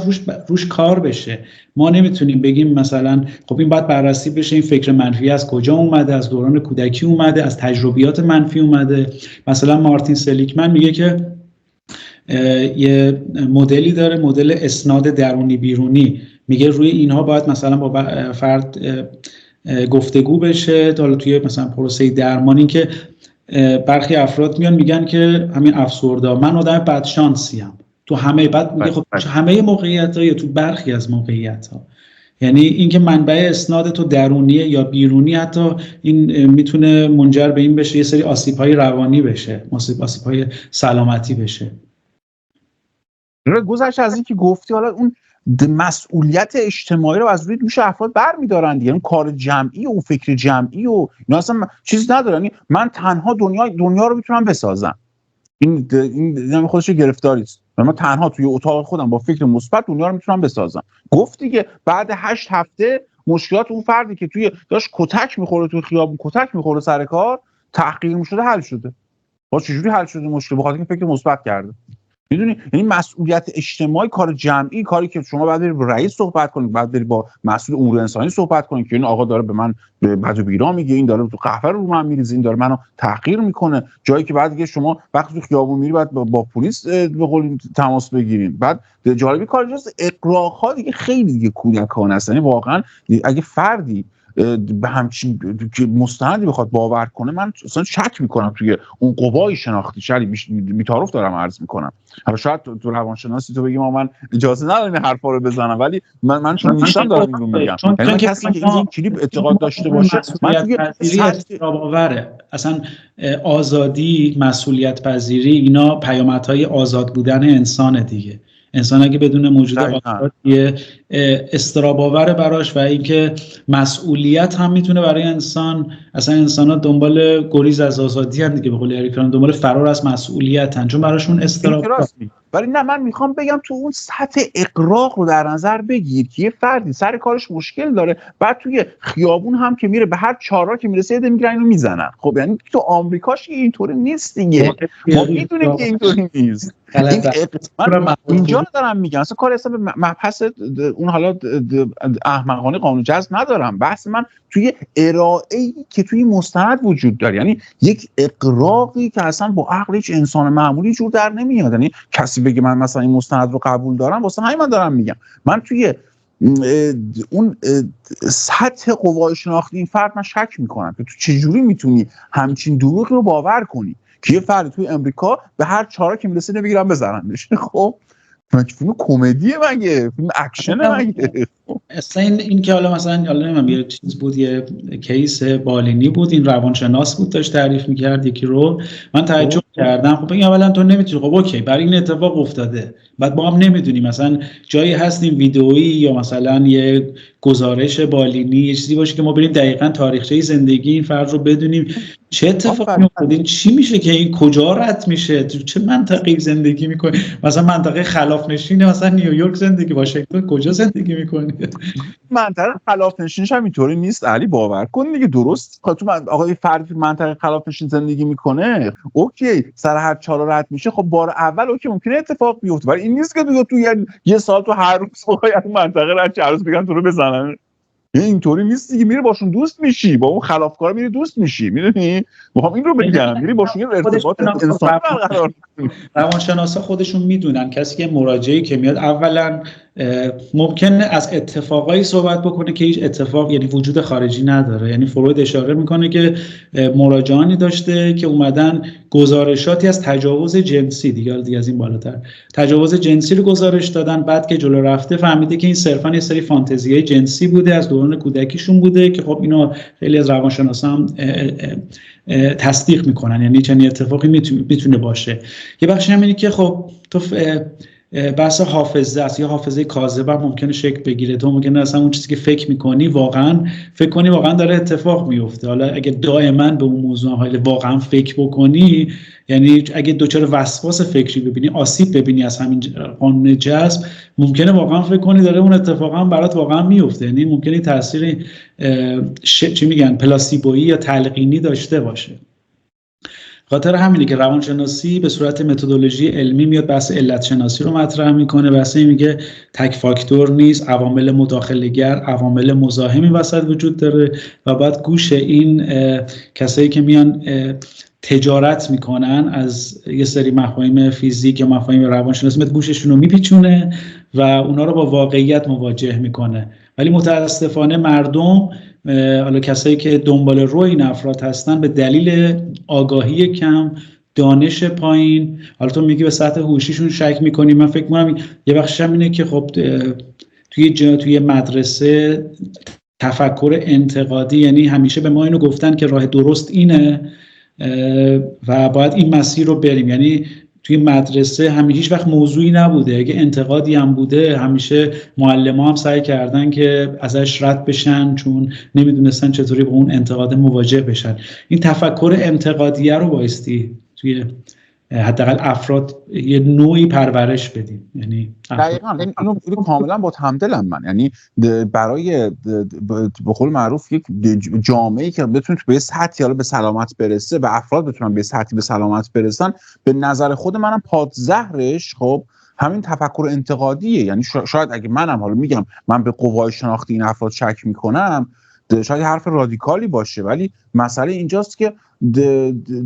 روش کار بشه. ما نمیتونیم بگیم مثلا خب این باید بررسی بشه، این فکر منفی از کجا اومده، از دوران کودکی اومده، از تجربیات منفی اومده. مثلا مارتین سلیکمن میگه که یه مدلی داره، مدل اسناد درونی بیرونی، میگه روی اینها باید مثلا با فرد گفتگو بشه. حالا توی مثلا پروسه درمانی که برخی افراد میان میگن که همین افسرده من آدم بدشانسیم تو همه، بعد میگه خب همه موقعیت‌ها یا تو برخی از موقعیت‌ها، یعنی اینکه منبع اسناد تو درونیه یا بیرونی، حتی این میتونه منجر به این بشه یه سری آسیب‌های روانی بشه، آسیب‌های سلامتی بشه. گذشت از این که گفتی، حالا اون مسئولیت اجتماعی رو از روی دوش افراد برمی‌دارن دیگه، اون کار جمعی و فکر جمعی و اینا اصلا چیز ندارن. من تنها دنیا رو میتونم بسازم، این خودش گرفتاری است. من تنها توی اتاق خودم با فکر مثبت دنیا رو میتونم بسازم. گفت دیگه بعد 8 هفته مشکلات اون فردی که توی داشت کتک میخوره تو خیابون، کتک میخوره سر کار، تحقیر میشده، حل شده. با چجوری حل شده مشکل؟ بخاطر اینکه فکر مثبت کرده. میدونی، یعنی مسئولیت اجتماعی، کار جمعی، کاری که شما بعد بری با رئیس صحبت کنید، بعد بری با مسئول امور انسانی صحبت کنید که این آقا داره به من بد و بیرا میگه، این داره تو قهوه رو من میریزه، این داره منو تحقیر میکنه، جایی که بعد دیگه شما وقتی تو خیابون میری بعد با پلیس به قول تماس بگیریم. بعد جالبی کار جاست اقراق‌ها دیگه خیلی دیگه کودکانه است. یعنی واقعا اگه فردی به همچین مستندی بخواد باور کنه، من اصلا شک میکنم توی اون قوای شناختی شری بی‌تعارف دارم عرض میکنم. حالا شاید تو روانشناسی تو بگیم من اجازه ندارم این حرفا رو بزنم، ولی من چون میشم دارم اینو میگم. یعنی کسی که این کلیپ اعتقاد داشته باشه، من توی استراباوره. اصلا آزادی، مسئولیت پذیری، اینا پیامدهای آزاد بودن انسان دیگه. انسان اگه بدون موجود آزادی استراباوره براش، و اینکه مسئولیت هم میتونه برای انسان، اصلا انسان‌ها دنبال گریز از آزادی ان دیگه، به قول اریک فرانکل دنبال فرار از مسئولیتن، چون براشون استراب ولی نه، من میخوام بگم تو اون سطح اغراق رو در نظر بگیر که یه فردی سر کارش مشکل داره، بعد توی خیابون هم که میره به هر چهارراه که میرسه یه میگیرن اینو میزنن. خب یعنی تو آمریکاش اینطوری نیست دیگه، ما میدونیم که اینطوری نیست. اینجا رو دارم میگم، اصلا کار اصلا به مبحث اون حالا احمقانه قانون جذب ندارم. بحث من توی ارائه‌ای که توی مستند وجود داره، یعنی یک اقراقی که اصلا با عقل هیچ انسان معمولی جور در نمیاد. یعنی کسی بگه من مثلا این مستند رو قبول دارم، واسه همین من دارم میگم من توی اون سطح قوای شناختی این فرد من شک میکنم که تو چجوری میتونی همچین دروغی رو باور کنی که یه فرد توی امریکا به هر چهارراه که میرسه نمیگیرن بزننش. خب فیلم کمدیه مگه؟ فیلم اکشنه مگه؟ اصلا این که حالا مثلا نمیدونم یه چیز بود، یه کیس بالینی بود، این روانشناس بود داشت تعریف میکرد یکی رو، من تعجب کردم. خب این اولا تو نمیتونی، خب اوکی برای این اتفاق افتاده، بعد ما هم نمیدونیم مثلا جایی هستیم ویدئویی یا مثلا یه گزارش بالینی یه چیزی باشه که ما بریم دقیقاً تاریخچه زندگی این فرد رو بدونیم چه اتفاقی افتاده، چی میشه که این کجا رد میشه، تو چه منطقه‌ای زندگی میکنه، مثلا منطقه خلاف نشینه، مثلا نیویورک زندگی، واشنگتن کجا زندگی میکنی؟ منطقه خلاف نشینش هم اینطوری نیست علی، باور کن دیگه. درست تو آقای فردی منطقه خلاف نشین زندگی میکنه، اوکی سر هر چهار رد میشه، خب بار اول اوکی ممکنه اتفاق بیفته، ولی این نیست که تو یه سال تو هر روز بخوای از منطقه رد چه هر روز بگن تو رو بزنن. اینطوری نیست دیگه، میره باشون دوست میشی، با اون خلافکارا میری دوست میشی، میدونی؟ میخوام این رو بگم، میری باشون ارتباط انسانی برقرار کنی. روانشناسا خودشون میدونن کسی که مراجعی که میاد اولا ممکنه از اتفاقایی صحبت بکنه که هیچ اتفاق یعنی وجود خارجی نداره. یعنی فروید اشاره میکنه که مراجعانی داشته که اومدن گزارشاتی از تجاوز جنسی دیگه از این بالاتر تجاوز جنسی رو گزارش دادن، بعد که جلو رفته فهمیده که این صرفا یه سری فانتزیای جنسی بوده از دوران کودکیشون بوده که خب اینو خیلی از روانشناسا هم تصدیق میکنن، یعنی چنین اتفاقی میتونه باشه. یه بخشی هم اینه که خب تو بحث حافظه است یا حافظه کاذبه ممکنه شکل بگیره، تو ممکنه اصلا اون چیزی که فکر میکنی واقعا داره اتفاق میفته. حالا اگه دائما به اون موضوع واقعا فکر بکنی، یعنی اگه دوچار وسواس فکری ببینی، آسیب ببینی از همین قانون جذب، ممکنه واقعا فکر کنی داره اون اتفاقا برات واقعا میفته. یعنی ممکنه تأثیر چی میگن پلاسیبویی یا تلقینی داشته باشه. خاطر همینه که روانشناسی به صورت متدولوژی علمی میاد بحث علت شناسی رو مطرح میکنه، بحث میگه تک فاکتور نیست، عوامل مداخله‌گر، عوامل مزاحمی وسط وجود داره و بعد گوش این کسایی که میان تجارت میکنن از یه سری مفاهیم فیزیک یا مفاهیم روانشناسی گوششون رو میپیچونه و اونا رو با واقعیت مواجه میکنه. ولی متاسفانه مردم، حالا کسایی که دنبال روی این افراد هستن، به دلیل آگاهی کم، دانش پایین، حالا تو میگی به سطح هوشیشون شک میکنی، من فکر میکنم یه بخشش هم اینه که خب توی مدرسه تفکر انتقادی، یعنی همیشه به ما اینو گفتن که راه درست اینه و باید این مسیر رو بریم. یعنی توی مدرسه هیچ وقت موضوعی نبوده، اگه انتقادی هم بوده همیشه معلم‌ها هم سعی کردن که ازش رد بشن چون نمیدونستن چطوری با اون انتقاد مواجه بشن. این تفکر انتقادیه رو بایستی توی حداقل افراد یه نوعی پرورش بدیم. یعنی دقیقاً اینو کاملا با همدلم من، یعنی برای به قول معروف یک جامعه‌ای که بتونه به سطحی حالا به سلامت برسه، به افراد بتونن به سطحی به سلامت برسن، به نظر خود منم پادزهرش خب همین تفکر انتقادیه. یعنی شاید اگه منم حالا میگم من به قوای شناختی این افراد شک میکنم، شاید حرف رادیکالی باشه، ولی مسئله اینجاست که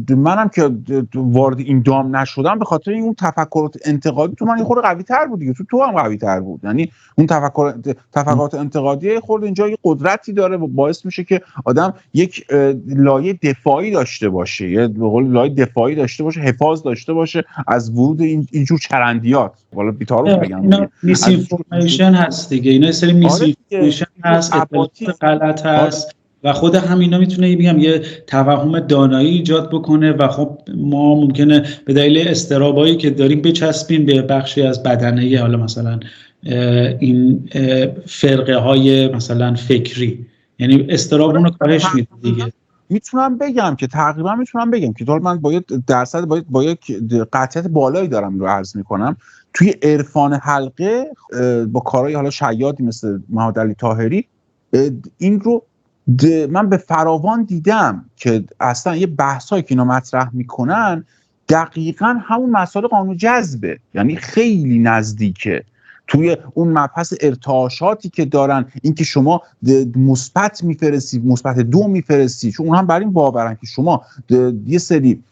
منم که وارد این دام نشدم به خاطر اون تفکرات انتقادی تو من یه خورده قوی تر بود دیگه، تو هم قوی تر بود. یعنی اون تفکرات انتقادی خورده اینجا یه قدرتی داره و باعث میشه که آدم یک لایه دفاعی داشته باشه، یه به قول لایه دفاعی داشته باشه، حفاظ داشته باشه از ورود اینجور چرندیات. والا بی‌تعارف بگم میس اینفورمیشن هست دیگه، اینا یه سری میس اینفورمیشن هست، اطلاعات غلط هست و خود همینا میتونه یه توهم دانایی ایجاد بکنه و خب ما ممکنه به دلیل استرابایی که داریم بچسبیم به بخشی از بدنه، حالا مثلا این فرقه های مثلا فکری، یعنی استراب اون رو کاهش میده دیگه. میتونم بگم که من با یک درصد با یک قطعیت بالایی دارم رو عرض میکنم توی عرفان حلقه با کارهای حالا شیادی مثل محمد علی طاهری این رو من به فراوان دیدم که اصلا یه بحثایی که اینا مطرح میکنن دقیقاً همون مسائل قانون جذبه، یعنی خیلی نزدیکه توی اون مبحث ارتعاشاتی که دارن، اینکه شما مثبت میفرستی، مثبت 2 میفرستی، چون اون هم بر این باورن که شما یه سری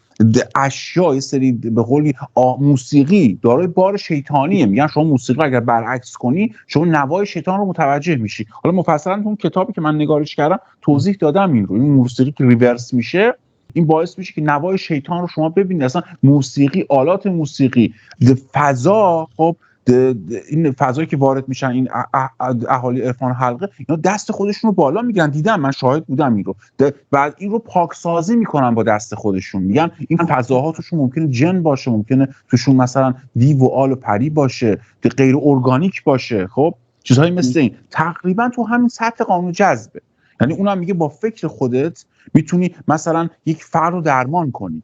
اشیا، یه سری به قولی موسیقی دارای بار شیطانیه، میگن شما موسیقی اگر برعکس کنی شما نوای شیطان رو متوجه میشی. حالا مفصلا اون کتابی که من نگارش کردم توضیح دادم این رو، این موسیقی که ریورس میشه این باعث میشه که نوای شیطان رو شما ببینید. اصلا موسیقی، آلات موسیقی، فضا، خب این فضایی که وارد میشن این اهالی عرفان حلقه، اینا دست خودشون رو بالا میگیرن. دیدم، من شاهد بودم این رو. بعد این رو پاکسازی میکنن با دست خودشون، میگن این فضاها توشون ممکنه جن باشه، ممکنه توشون مثلا دیو و آل و پری باشه، غیر ارگانیک باشه، خب چیزهایی مثل این. تقریبا تو همین سطح قانون جذبه، یعنی اونم میگه با فکر خودت میتونی مثلا یک فرد رو درمان کنی.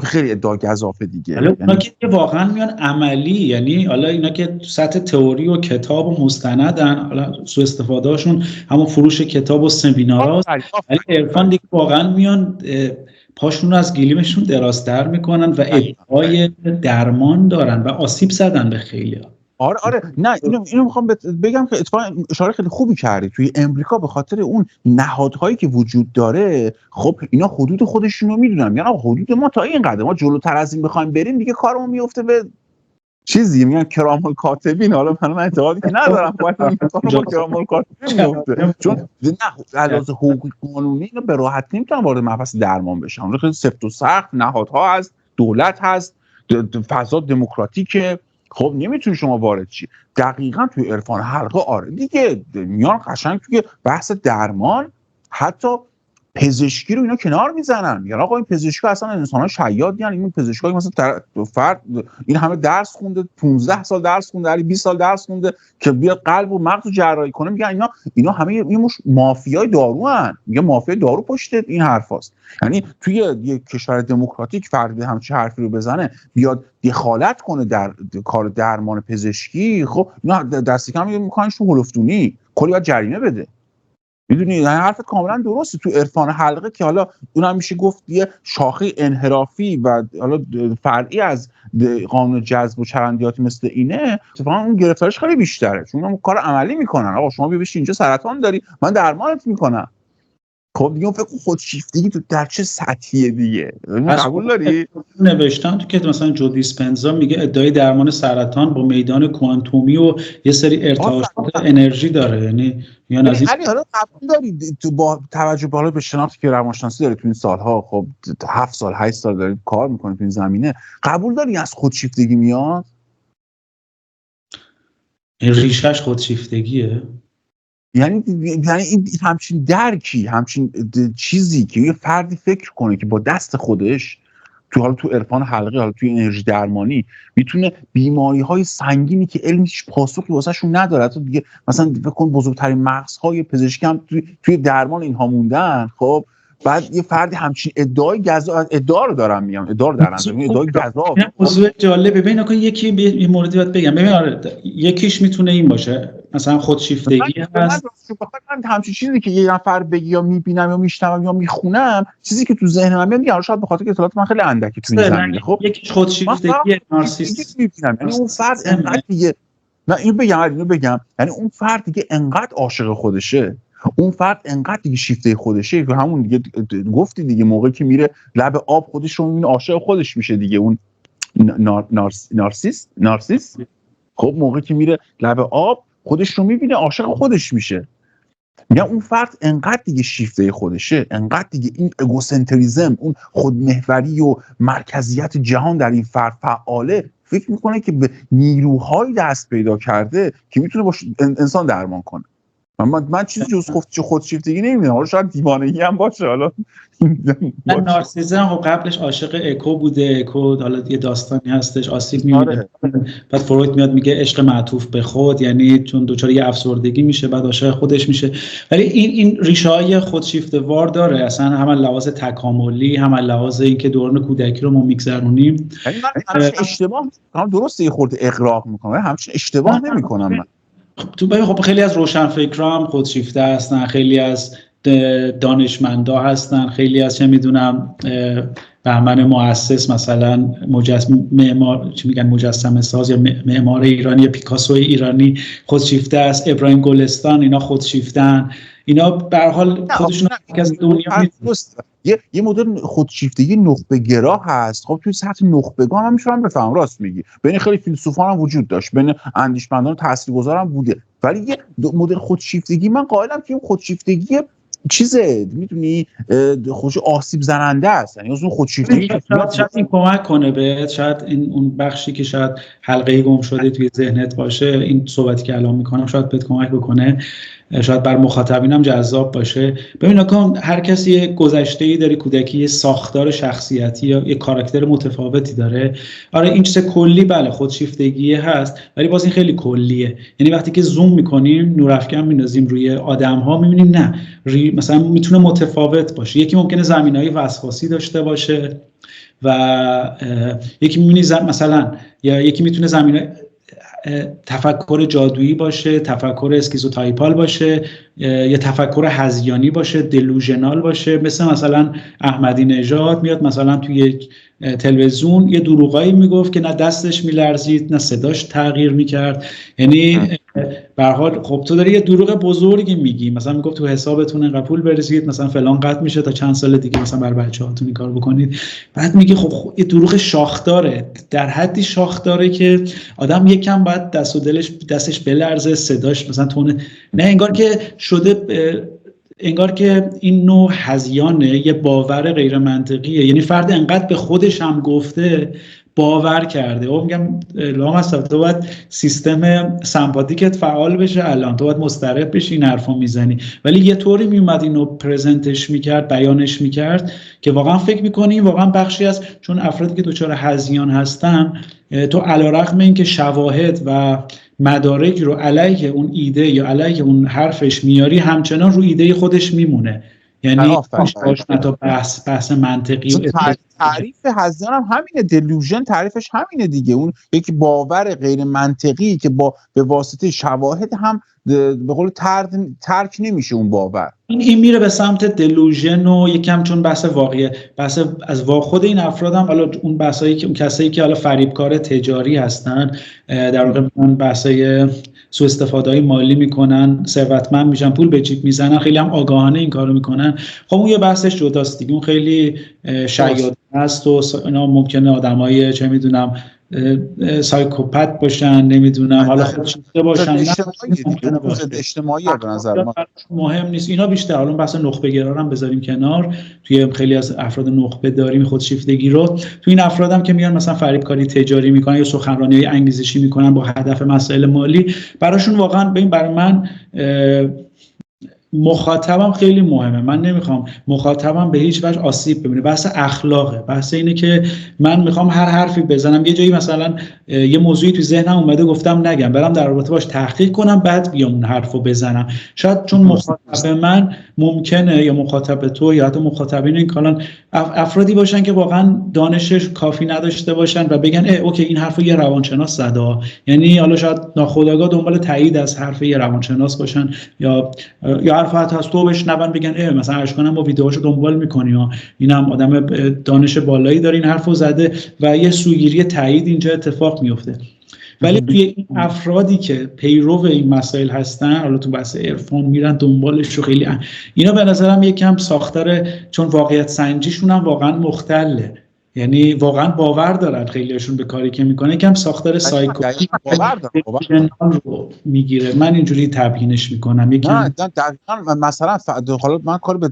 خیلی ادعا گزافه دیگه. حالا اونا که واقعا میان عملی، یعنی حالا اینا که تو سطح تئوری و کتاب و مستندن، حالا سوء استفاده هاشون همون فروش کتاب و سمیناراست، ولی عرفان دیگه واقعا میان پاشون رو از گلیمشون درازتر میکنن و ادعای درمان دارن و آسیب زدن به خیلی. آره نه اینو میخوام بگم که اتفاقا اشاره خیلی خوبی کردی. توی امریکا به خاطر اون نهادهایی که وجود داره، خب اینا حدود خودشون رو میدونن، یعنی حدود ما تا این قدر، ما جلوتر از این بخوایم بریم دیگه کارمون میفته به چیزی میگن کرام الکاتبین. حالا من اعتقادی که ندارم باید با کرام الکاتبین میفته، چون نه علاوه حقوقی قانونی اینا به راحتی نمیتونن وارد مبحث درمان بشن. اون خیلی سفت و سخت نهادها هست، دولت هست، فضا دموکراتیکه، خب نمیتونی شما وارد چی. دقیقاً توی عرفان حلقه آره دیگه میان قشنگ توی بحث درمان حتی پزشکی رو اینا کنار میزنن. یعنی آقا این پزشکی اصلا انسان‌ها شیادین، این پزشکایی مثلا فرد این همه درس خونده، 15 سال درس خونده، 20 سال درس خونده که بیاد قلب و مغز رو جراحی کنه، میگن اینا همه این مافیای داروان. میگه مافیای دارو پشت این حرفاست. یعنی توی یک کشور دموکراتیک فردی همچین حرفی رو بزنه بیاد دخالت کنه در کار درمان پزشکی، خب اینا دست کم میکننش تو هلفدونی، کلی باید جریمه بده. میدونی یعنی حرفت کاملا درسته. تو عرفان حلقه که حالا اونم میشه گفت یه شاخه انحرافی و حالا فرعی از قانون جذب و چرندیاتی مثل اینه، اتفاقا اون گرفتارش خیلی بیشتره، چون اون کار عملی میکنن. آقا شما بیا اینجا سرطان داری، من درمانت میکنم. خب دیگه فکر خودشیفتگی تو در چه سطحیه دیگه؟ قبول داری؟ نوشتن تو که مثلا جو دیسپنزا میگه ادعای درمان سرطان با میدان کوانتومی و یه سری ارتعاشات انرژی داره، یعنی میان از این حالا قبول داری تو با توجه به شناختی که روانشناسی داره تو این سالها، خب 7 سال 8 سال داری کار میکنه تو این زمینه، قبول داری از خودشیفتگی میاد؟ این ریشش خودشیفتگیه. یعنی این همچین درکی، همچین چیزی که یه فردی فکر کنه که با دست خودش تو عرفان حلقه، حالا توی انرژی درمانی میتونه بیماری‌های سنگینی که علم هیچ پاسخی واسهشون نداره، تو دیگه مثلا فکر کن بزرگترین مغزهای پزشکی هم توی درمان اینها موندن، خب بعد یه فردی همچین ادعا رو دارم میگم، ادعا رو دارن ادعای گزاف. موضوع جالبه. ببین آقا یکی یه موردی باید بگم. ببین آره یکیش میتونه این باشه، مثلا خودشیفتگی هست. من همچین چیزی که یه نفر بگی یا میبینم یا میشنوم یا میخونم، چیزی که تو ذهن من میاد، شاید به خاطر که اطلاعات من خیلی اندکی تو این زمینه. خب یکیش خودشیفتگی نارسیسیسم میبینم، یعنی اون فرد انقدر دیگه، نه اینو بگم یعنی اون فرد دیگه انقدر عاشق خودشه، اون فرد انقدر دیگه شیفته خودشه که همون دیگه گفتی دیگه، موقعی که میره لب آب خودش رو میبینه عاشق خودش میشه دیگه، اون نارسیس. خب موقعی که میره لب آب خودش رو میبینه عاشق خودش میشه. میگم اون فرد انقدر دیگه شیفته خودشه، انقدر دیگه این اگوسنتریزم، اون خودمحوری و مرکزیت جهان در این فرد فعاله، فکر میکنه که به نیروهای دست پیدا کرده که میتونه با انسان درمان کنه. من چیزی جز خودشیفتگی نمیدونم، حالا شاید دیوانگی هم باشه. حالا من نارسیسم خب قبلش عاشق اکو بوده، اکو حالا یه داستانی هستش آسیب می‌بینه، بعد فروید میاد میگه عشق معطوف به خود، یعنی چون دچار یه افسردگی میشه بعد عاشق خودش میشه. ولی این ریشه‌های خودشیفته وار داره، اصلا هم لحاظ تکاملی هم لحاظ اینکه دوران کودکی رو ما میگذرونیم. من اشتباه میکنم، درسته یه خورده اغراق میکنم، همچین اشتباه نمیکنم من. تو ببین خب خیلی از روشنفکرا هم خودشیفته هستن، خیلی از دانشمندا هستن، خیلی از چه میدونم بهمن مؤسس مثلا معمار چی میگن مجسمه ساز یا معمار ایرانی یا پیکاسو ایرانی خودشیفته است، ابراهیم گلستان اینا خودشیفتن، اینا به هر حال خودشون از دنیا یه مدل خودشیفتگی نخبه گرا هست. خب توی سطح نخبگان هم میشونم بفهم، راست میگی، بین خیلی فیلسوفان هم وجود داشت، بین اندیشمندان تاثیرگذار هم بوده، ولی یه مدل خودشیفتگی من قائلم که اون خودشیفتگی چیزه میدونی خوش آسیب زننده است، یعنی اون خودشیفتگی شاید این کمک کنه بهت، شاید این اون بخشی که شاید حلقه‌ای گم شده توی ذهنت باشه، این صحبتی که الان میکنم شاید بهت کمک بکنه، شاید بر مخاطبینم جذاب باشه. ببین نکن هر کسی یه گذشته‌ای داره، کودکی یه ساختار شخصیتی یا یه کاراکتر متفاوتی داره. آره این چیز کلی بله خودشیفتگی هست، ولی باز این خیلی کلیه. یعنی وقتی که زوم میکنیم نورافکن میندازیم روی آدم‌ها میبینیم نه مثلا میتونه متفاوت باشه. یکی ممکنه زمینه‌های وسواسی داشته باشه و یکی میبینی مثلا یا یکی میتونه زمینه تفکر جادویی باشه، تفکر اسکیزوتایپال باشه، یا تفکر هذیانی باشه، دلوژنال باشه. مثلا احمدی نژاد میاد مثلا توی تلویزیون یه دروغایی میگفت که نه دستش میلرزید نه صداش تغییر میکرد. یعنی به هر حال خب تو داری یه دروغ بزرگی میگی، مثلا میگفت تو حسابتون انقدر پول بریزید مثلا فلان قطع میشه تا چند سال دیگه مثلا برای بچه‌هاتون این کارو بکنید. بعد میگه خب یه دروغ شاخداره، در حدی شاخداره که آدم یکم باید دست و دستش بلرزه، صداش مثلا تونه، نه انگار که شده، انگار که این نوع هذیانه یه باور غیر منطقیه. یعنی فرد انقدر به خودش هم گفته باور کرده. او میگم لامصب تو باید سیستم سمپاتیکت فعال بشه، الان تو باید مضطرب بشی این حرفا میزنی، ولی یه طوری میومد اینو پرزنتش میکرد، بیانش میکرد که واقعا فکر میکنی واقعا بخشی از چون افرادی که دچار هذیان هستن تو علیرغم اینکه شواهد و مدارک رو علیه اون ایده یا علیه اون حرفش میاری همچنان رو ایده خودش میمونه. یعنی تا بحث منطقی تعریف هذیان هم همینه، دلوژن تعریفش همینه دیگه، اون یکی باور غیر منطقی که به واسطه شواهد هم به قول ترک نمیشه اون باور. این میره به سمت دلوژن و یکم چون بحث واقعیه، بحث از خود این افراد هم حالا اون بحثایی که اون کسایی که حالا فریبکار تجاری هستن در واقع اون بحثای سوء استفاده‌ای مالی میکنن، ثروتمند میشن، پول به جیب میزنن، خیلی هم آگاهانه این کارو میکنن. خب اون یه بحثش جداست دیگه، اون خیلی شیاد هست و اینا ممکنه آدمای چه میدونم سایکوپت باشن، نمیدونم حالا خودشیفته باشن، اجتماعی به نظر من مهم نیست. اینا بیشتر حالا بحث نخبه گرا هم بذاریم کنار، توی خیلی از افراد نخبه داریم خودشیفتگی رو. تو این افراد هم که میان مثلا فریبکاری تجاری میکنن یا سخنرانی‌های انگیزشی میکنن با هدف مسائل مالی، براشون واقعا ببین برای من مخاطبم خیلی مهمه. من نمیخوام مخاطبم به هیچ وجه آسیب ببینه. بحث اخلاقه، بحث اینه که من میخوام هر حرفی بزنم یه جایی مثلا یه موضوعی تو ذهنم اومده گفتم نگم، برم در رابطه باش تحقیق کنم بعد بیام اون حرفو بزنم. شاید چون مخاطب من ممکنه یا مخاطب تو یا حتی مخاطبین این کانال افرادی باشن که واقعا دانشش کافی نداشته باشن و بگن اوکی این حرفو یه روانشناس زده، یعنی حالا شاید ناخودآگاه دنبال تایید از حرف یه روانشناس باشن یا حرف هست تو بشنون بگن مثلا اشکانم با ویدیوهاشو دنبال میکنی ها اینم آدم دانش بالایی داره این حرفو زده و یه سوگیری تایید اینجا اتفاق میفته. ولی توی این افرادی که پیرو این مسائل هستن، حالا تو بحث عرفان میرن دنبالش رو، خیلی اینا به نظرم یکم ساختار، چون واقعیت سنجیشون هم واقعا مختله، یعنی واقعا باور دارن خیلیشون به کاری که میکنه، یکم ساختار سایکوپاتیک رو میگیره. من اینجوری تبیینش میکنم. نه دقیقاً مثلا حالا من کار به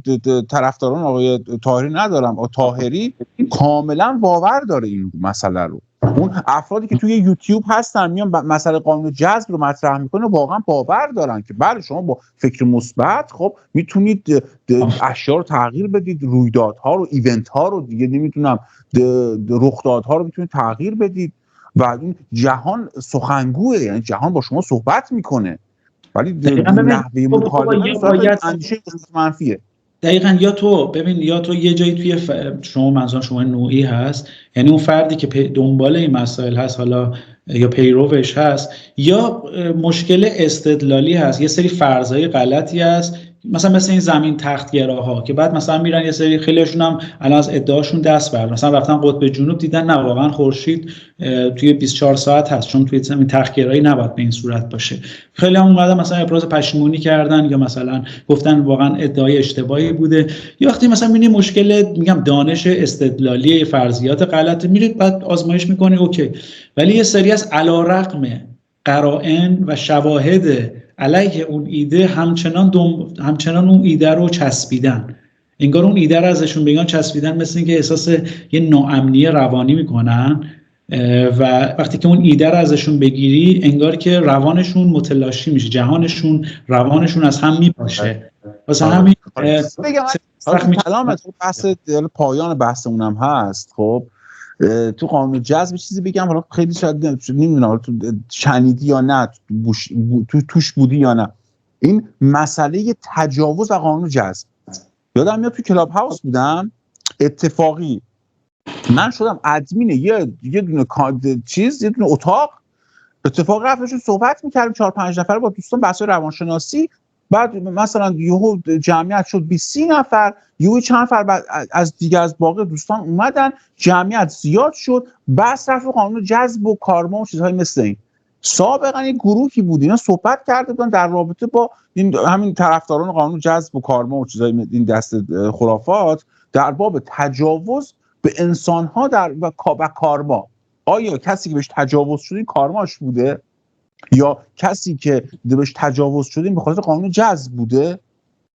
طرفداران آقای طاهری ندارم، آقای طاهری کاملا باور داره این مسئله رو، اون افرادی که توی یوتیوب هستن میان مسئله قانون جذب رو مطرح میکنه واقعا باور دارن که بله شما با فکر مثبت خب میتونید اشیا رو تغییر بدید، رویدادها رو، ایونت ها رو، دیگه نمیدونم رخدادها رو میتونید تغییر بدید و این جهان سخنگوه، یعنی جهان با شما صحبت میکنه. ولی نحوه مکالمه اندیشه منفیه. دقیقاً. یا تو یه جایی توی شما منظور شما نوعی هست، یعنی اون فردی که دنبال این مسائل هست حالا یا پیروش هست، یا مشکل استدلالی هست، یه سری فرضای غلطی هست، مثل این زمین تختگراها که بعد مثلا میرن یه سری خیلیشون هم الان از ادعاشون دست بردارن، مثلا رفتن قطب جنوب دیدن نه واقعا خورشید توی 24 ساعت هست، چون توی زمین تختگرایی نباید به این صورت باشه. خیلی هم اومدن مثلا ابراز پشیمونی کردن یا مثلا گفتن واقعا ادعای اشتباهی بوده. یا وقتی مثلا میبینی مشکل میگم دانش استدلالی فرضیات غلط، میرید بعد آزمایش میکنی اوکی، ولی یه سری از علیرغم قرائن و شواهد علیه اون ایده همچنان اون ایده رو چسبیدن، انگار اون ایده رو ازشون بگن چسبیدن، مثل اینکه احساس یه ناامنی روانی میکنن و وقتی که اون ایده رو ازشون بگیری انگار که روانشون متلاشی میشه، جهانشون روانشون از هم میپاشه. واسه همین کلامت بحث پایان بحث اونم هست. خب تو قانون جذب چیزی بگم، حالا خیلی شاید نمیدونم تو شنیدی یا نه، توش بودی یا نه، این مسئله تجاوز و قانون جذب. یادم میاد تو کلاب هاوس بودم اتفاقی من شدم ادمین یه دونه یه دونه اتاق، اتفاقی رفتشون صحبت میکردیم 4-5 نفر با دوستان بحث روانشناسی، بعد مثلا یهو جمعیت شد 20-30 نفر، یهو چند نفر بعد از دیگه از باقی دوستان اومدن، جمعیت زیاد شد، بحث رفت قانون جذب و کارما و چیزهای مثل این. سابقا یه گروهی بود اینا صحبت کرده بودن در رابطه با این همین طرفداران قانون جذب و کارما و چیزهای این دست خرافات در باب تجاوز به انسان‌ها در و کارما. آیا کسی که بهش تجاوز شده کارماش بوده یا کسی که بهش تجاوز شده به خاطر قانون جذب بوده؟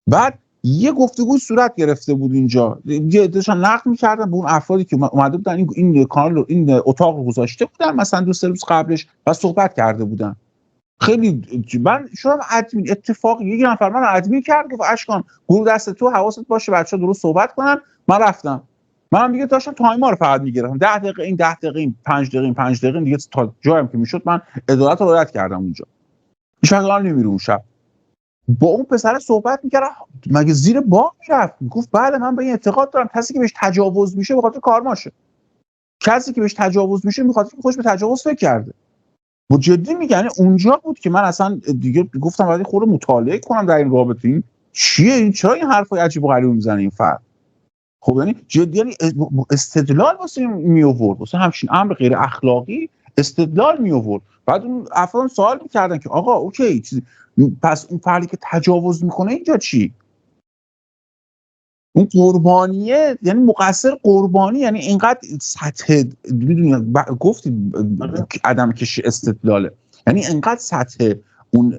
بعد یه گفتگو صورت گرفته بود اینجا، یه داشتن نقد می‌کردن به اون افرادی که اومده بودن این کانال رو این اتاق رو گذاشته بودن مثلا 2-3 روز قبلش و صحبت کرده بودن. خیلی من شدم ادمین، اتفاق یک نفر من ادمین کرد گفت اشکان گروه دست تو حواست باشه بچه‌ها درست صحبت کنن. من رفتم، من دیگه داشتم تایم‌ها رو فقط می‌گرفتم، 10 دقیقه این 10 دقیقه این 5 دقیقه دیگه تا جایم که میشد من عدالت رو رعایت کردم اونجا. هیچ وقت نمیره اون شب با اون پسر صحبت می‌کردم، مگه زیر بار میرفت میگفت بله من به این اعتقاد دارم کسی که بهش تجاوز میشه به خاطر کارماشه، کسی که بهش تجاوز میشه می‌خواد خودش به تجاوز فکر کرده. با جدی میگن اونجا بود که من اصلا دیگه گفتم بعد خود مطالعه کنم در این رابطه، این چیه، این چرا این حرفای عجیب و غریب میزنه این فرد. خب یعنی جدی یعنی استدلال واسه می آورد، واسه همچین امر غیر اخلاقی استدلال می آورد. بعد اون افراد سوال میکردن که آقا اوکی پس اون فردی که تجاوز میکنه اینجا چی؟ اون قربانیه، یعنی مقصر قربانی، یعنی اینقدر سطح میدونی گفتید عدم کش استدلاله، یعنی اینقدر سطح اون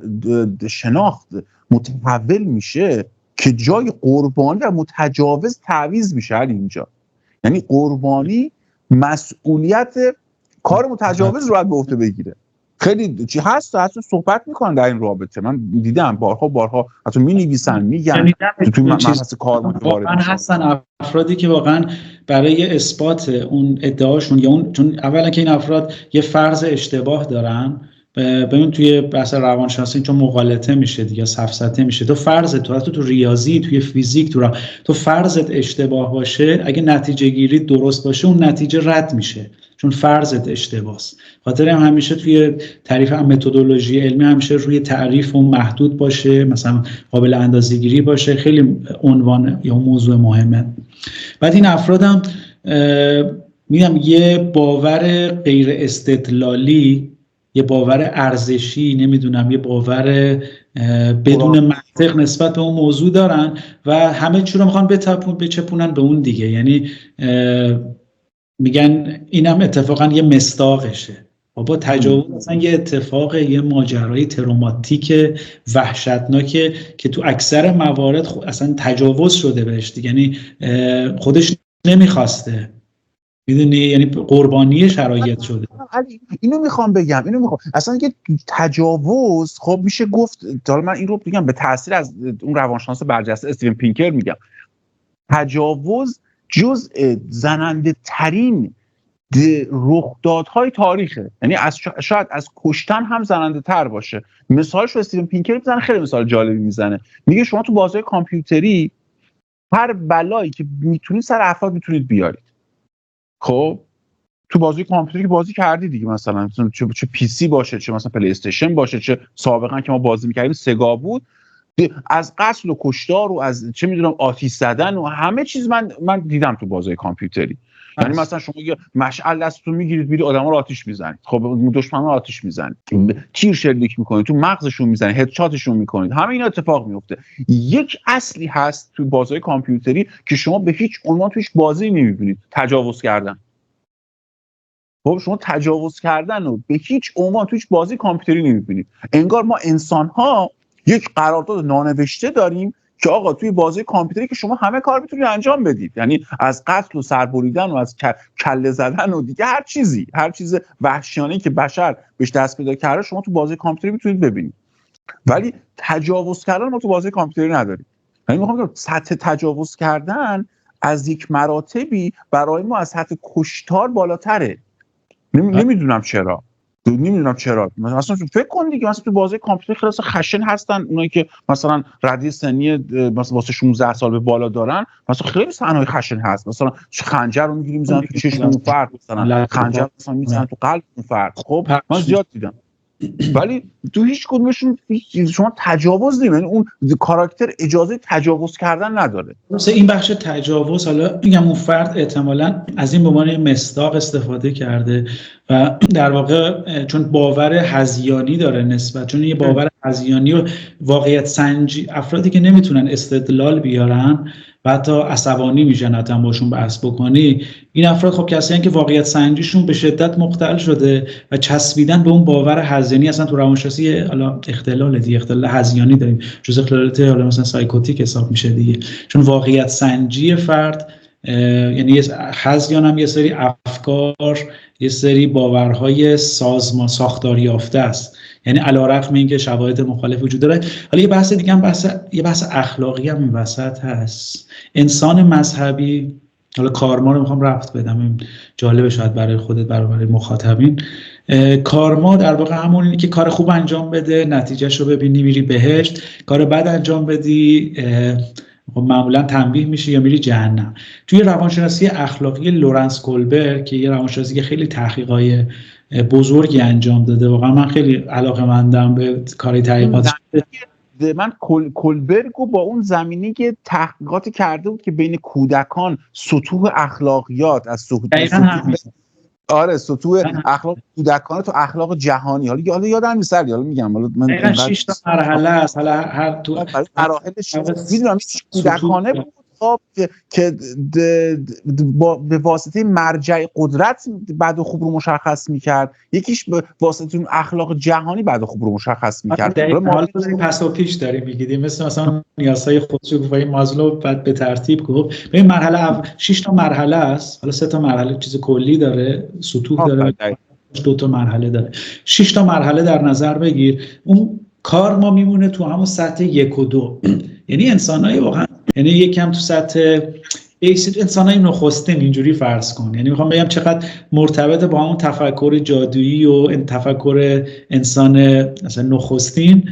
شناخت متحول میشه که جای قربانی و متجاوز تعویض میشه اینجا. یعنی قربانی مسئولیت کار متجاوز رو باید به عهده بگیره. خیلی چی هست حتی صحبت میکنن در این رابطه، من دیدم بارها حتی مینویسن میگن تو مبحث کار واقعا هستن افرادی که واقعا برای اثبات اون ادعاشون یا اون، چون اولا که این افراد یه فرض اشتباه دارن، ببین توی بحث روانشناسی چون مغالطه میشه دیگه، سفسطه میشه، تو فرض تو ریاضی، توی فیزیک، تو فرضت اشتباه باشه، اگه نتیجه گیری درست باشه اون نتیجه رد میشه چون فرضت اشتباهه. خاطر همیشه توی تعریف متدولوژی علمی همیشه روی تعریف اون محدود باشه، مثلا قابل اندازه‌گیری باشه، خیلی عنوان یا موضوع مهمه. بعد این افرادم میگم یه باور غیر استدلالی، یه باور ارزشی، نمیدونم یه باور بدون منطق نسبت به اون موضوع دارن و همه چی رو میخوان بچپونن به اون دیگه. یعنی میگن اینم اتفاقا یه مصداقشه. بابا تجاوز مثلا یه اتفاق، یه ماجرای تروماتیک وحشتناکه که تو اکثر موارد اصلا تجاوز شده بهش دیگه، یعنی خودش نمیخواسته. میدونی، یعنی قربانی شرایط شده. اینو میخوام بگم، اصلا که تجاوز خب میشه گفت، حالا من این رو بگم به تاثیر از اون روانشناس برجسته استیون پینکر میگم، تجاوز جزء زننده ترین رخدادهای تاریخه، یعنی شاید از کشتن هم زننده تر باشه. مثالش رو استیون پینکر میزنه، خیلی مثال جالبی میزنه، میگه شما تو بازی کامپیوتری هر بلایی که میتونید سر افراد میتونید بیارید. خب تو بازی کامپیوتری که بازی کردی دیگه، مثلا چه پی سی باشه، چه مثلا پلی استیشن باشه، چه سابقا که ما بازی میکردیم سگا بود، از قتل و کشتار و از چه میدونم آتش زدن و همه چیز من دیدم تو بازی کامپیوتری. یعنی مثلا شما یه مشعل دستتون میگیرید میرید آدما رو آتش میزنید، خب دشمنا رو آتش میزنید، تیر شلیک میکنید، تو مغزشون میزنید، هدشاتشون میکنید، همه اینا اتفاق میفته. یک اصلی هست تو بازی کامپیوتری که شما به هیچ عنوان توش بازی نمیبینید، تجاوز کردن. خب شما تجاوز کردن رو به هیچ عنوان توش بازی کامپیوتری نمیبینید. انگار ما انسان‌ها یک قرارداد نانوشته داریم که آقا توی بازی کامپیوتری که شما همه کار میتونید انجام بدید، یعنی از قتل و سربریدن و از کله زدن و دیگه هر چیز وحشیانه‌ای که بشر بهش دست پیدا کرده شما تو بازی کامپیوتری میتونید ببینید. ولی تجاوز کردن ما تو بازی کامپیوتری نداریم. یعنی میخوام بگم سطح تجاوز کردن از یک مراتبی برای ما از سطح کشتار بالاتره. نمیدونم چرا مثلا فکر کن دیگه، مثلا تو بازی کامپیوتر خیلی خشن هستن اونایی که مثلا رده سنی مثلا واسه 16 سال به بالا دارن، مثلا خیلی صحنه‌های خشن هست، مثلا خنجر رو میگیری میزنن تو چشم اون فرد، مثلا خنجر مثلا میزنن تو قلب اون فرد. خب من زیاد دیدم، ولی تو هیچ کدومشون شما تجاوز نمی‌بینید، اون کاراکتر اجازه تجاوز کردن نداره. مثلا این بخش تجاوز، حالا میگم اون فرد احتمالاً از این به عنوان مصداق استفاده کرده و در واقع چون باور هذیانی داره نسبت، چون یه باور هذیانی و واقعیت سنجی، افرادی که نمیتونن استدلال بیارن و حتی عصبانی میشن حتی باشون بحث بکنی، این افراد خب کسایی که واقعیت سنجیشون به شدت مختل شده و چسبیدن به اون باور هذیانی. اصلا تو روانشناسی حالا اختلال هذیانی داریم، جزء اختلالات حالا مثلا سایکوتیک حساب میشه دیگه، چون واقعیت سنجی فرد یعنی هذیان هم یه سری افکار، یه سری باورهای ساختاری یافته است، یعنی علیرغم اینکه شواهد مخالف وجود داره. حالا یه بحث دیگه هم یه بحث اخلاقی هم این وسط هست. انسان مذهبی، حالا کارما رو میخوام ربط بدم، جالبه شاید برای خودت برای مخاطبین. کارما در واقع همونی که کار خوب انجام بده نتیجهش رو ببینی میری بهشت، کار بد انجام بدی معمولا تنبیه میشی یا میری جهنم. توی روانشناسی اخلاقی لورنس کولبرگ که یه روانشناسی که خیلی تحقیقای بزرگی انجام داده، واقعا من خیلی علاقه‌مندم به کاری تحقیقات. من کولبرگ رو با اون زمینی که تحقیقاتی کرده بود که بین کودکان سطوح اخلاقیات از سطوح اخلاق کودکان تو اخلاق جهانی، حالا یادم نیست، حالا میگم، حالا من 6 تا مرحله است، حالا هر تو مراحلش میدونم کودکانه بود که به واسطه مرجع قدرت بد و خوب رو مشخص میکرد، یکیش به واسطه اون اخلاق جهانی بد و خوب رو مشخص میکرد. حالا پس و پیش داریم میگیدیم، مثلا نیازهای خودشو گفتیم مازلو بعد به ترتیب گفت. به مرحله 6 تا مرحله است، حالا 3 تا مرحله چیز کلی داره، سطوح داره، 2 تا مرحله داره. 6 تا مرحله در نظر بگیر. اون کار ما میمونه تو همون سطح 1 و 2. یعنی انسانای واقعا، یعنی یکم تو سطح انسانای نخستین اینجوری فرض کن. یعنی میخوام بگم چقدر مرتبط با اون تفکر جادویی و این تفکر انسان مثلا نخستین،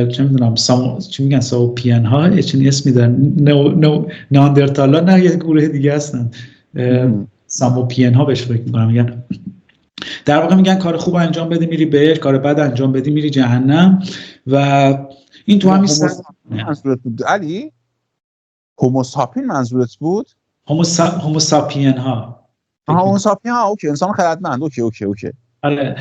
چه میدونم چی میگن ساپین ها، چه اسمی دارن، ناندرتالا، نه یه گروه دیگه هستن ساموپین ها بهش فکر میکنم. میگن در واقع میگن کار خوب انجام بدی میری بهشت، کار بد انجام بدی میری جهنم. و این تو همین منظورت بود علی؟ هوموساپین منظورت بود؟ هوموساپین ها. هوموساپین ها، اوکی، انسان خردمند. اوکی. آره.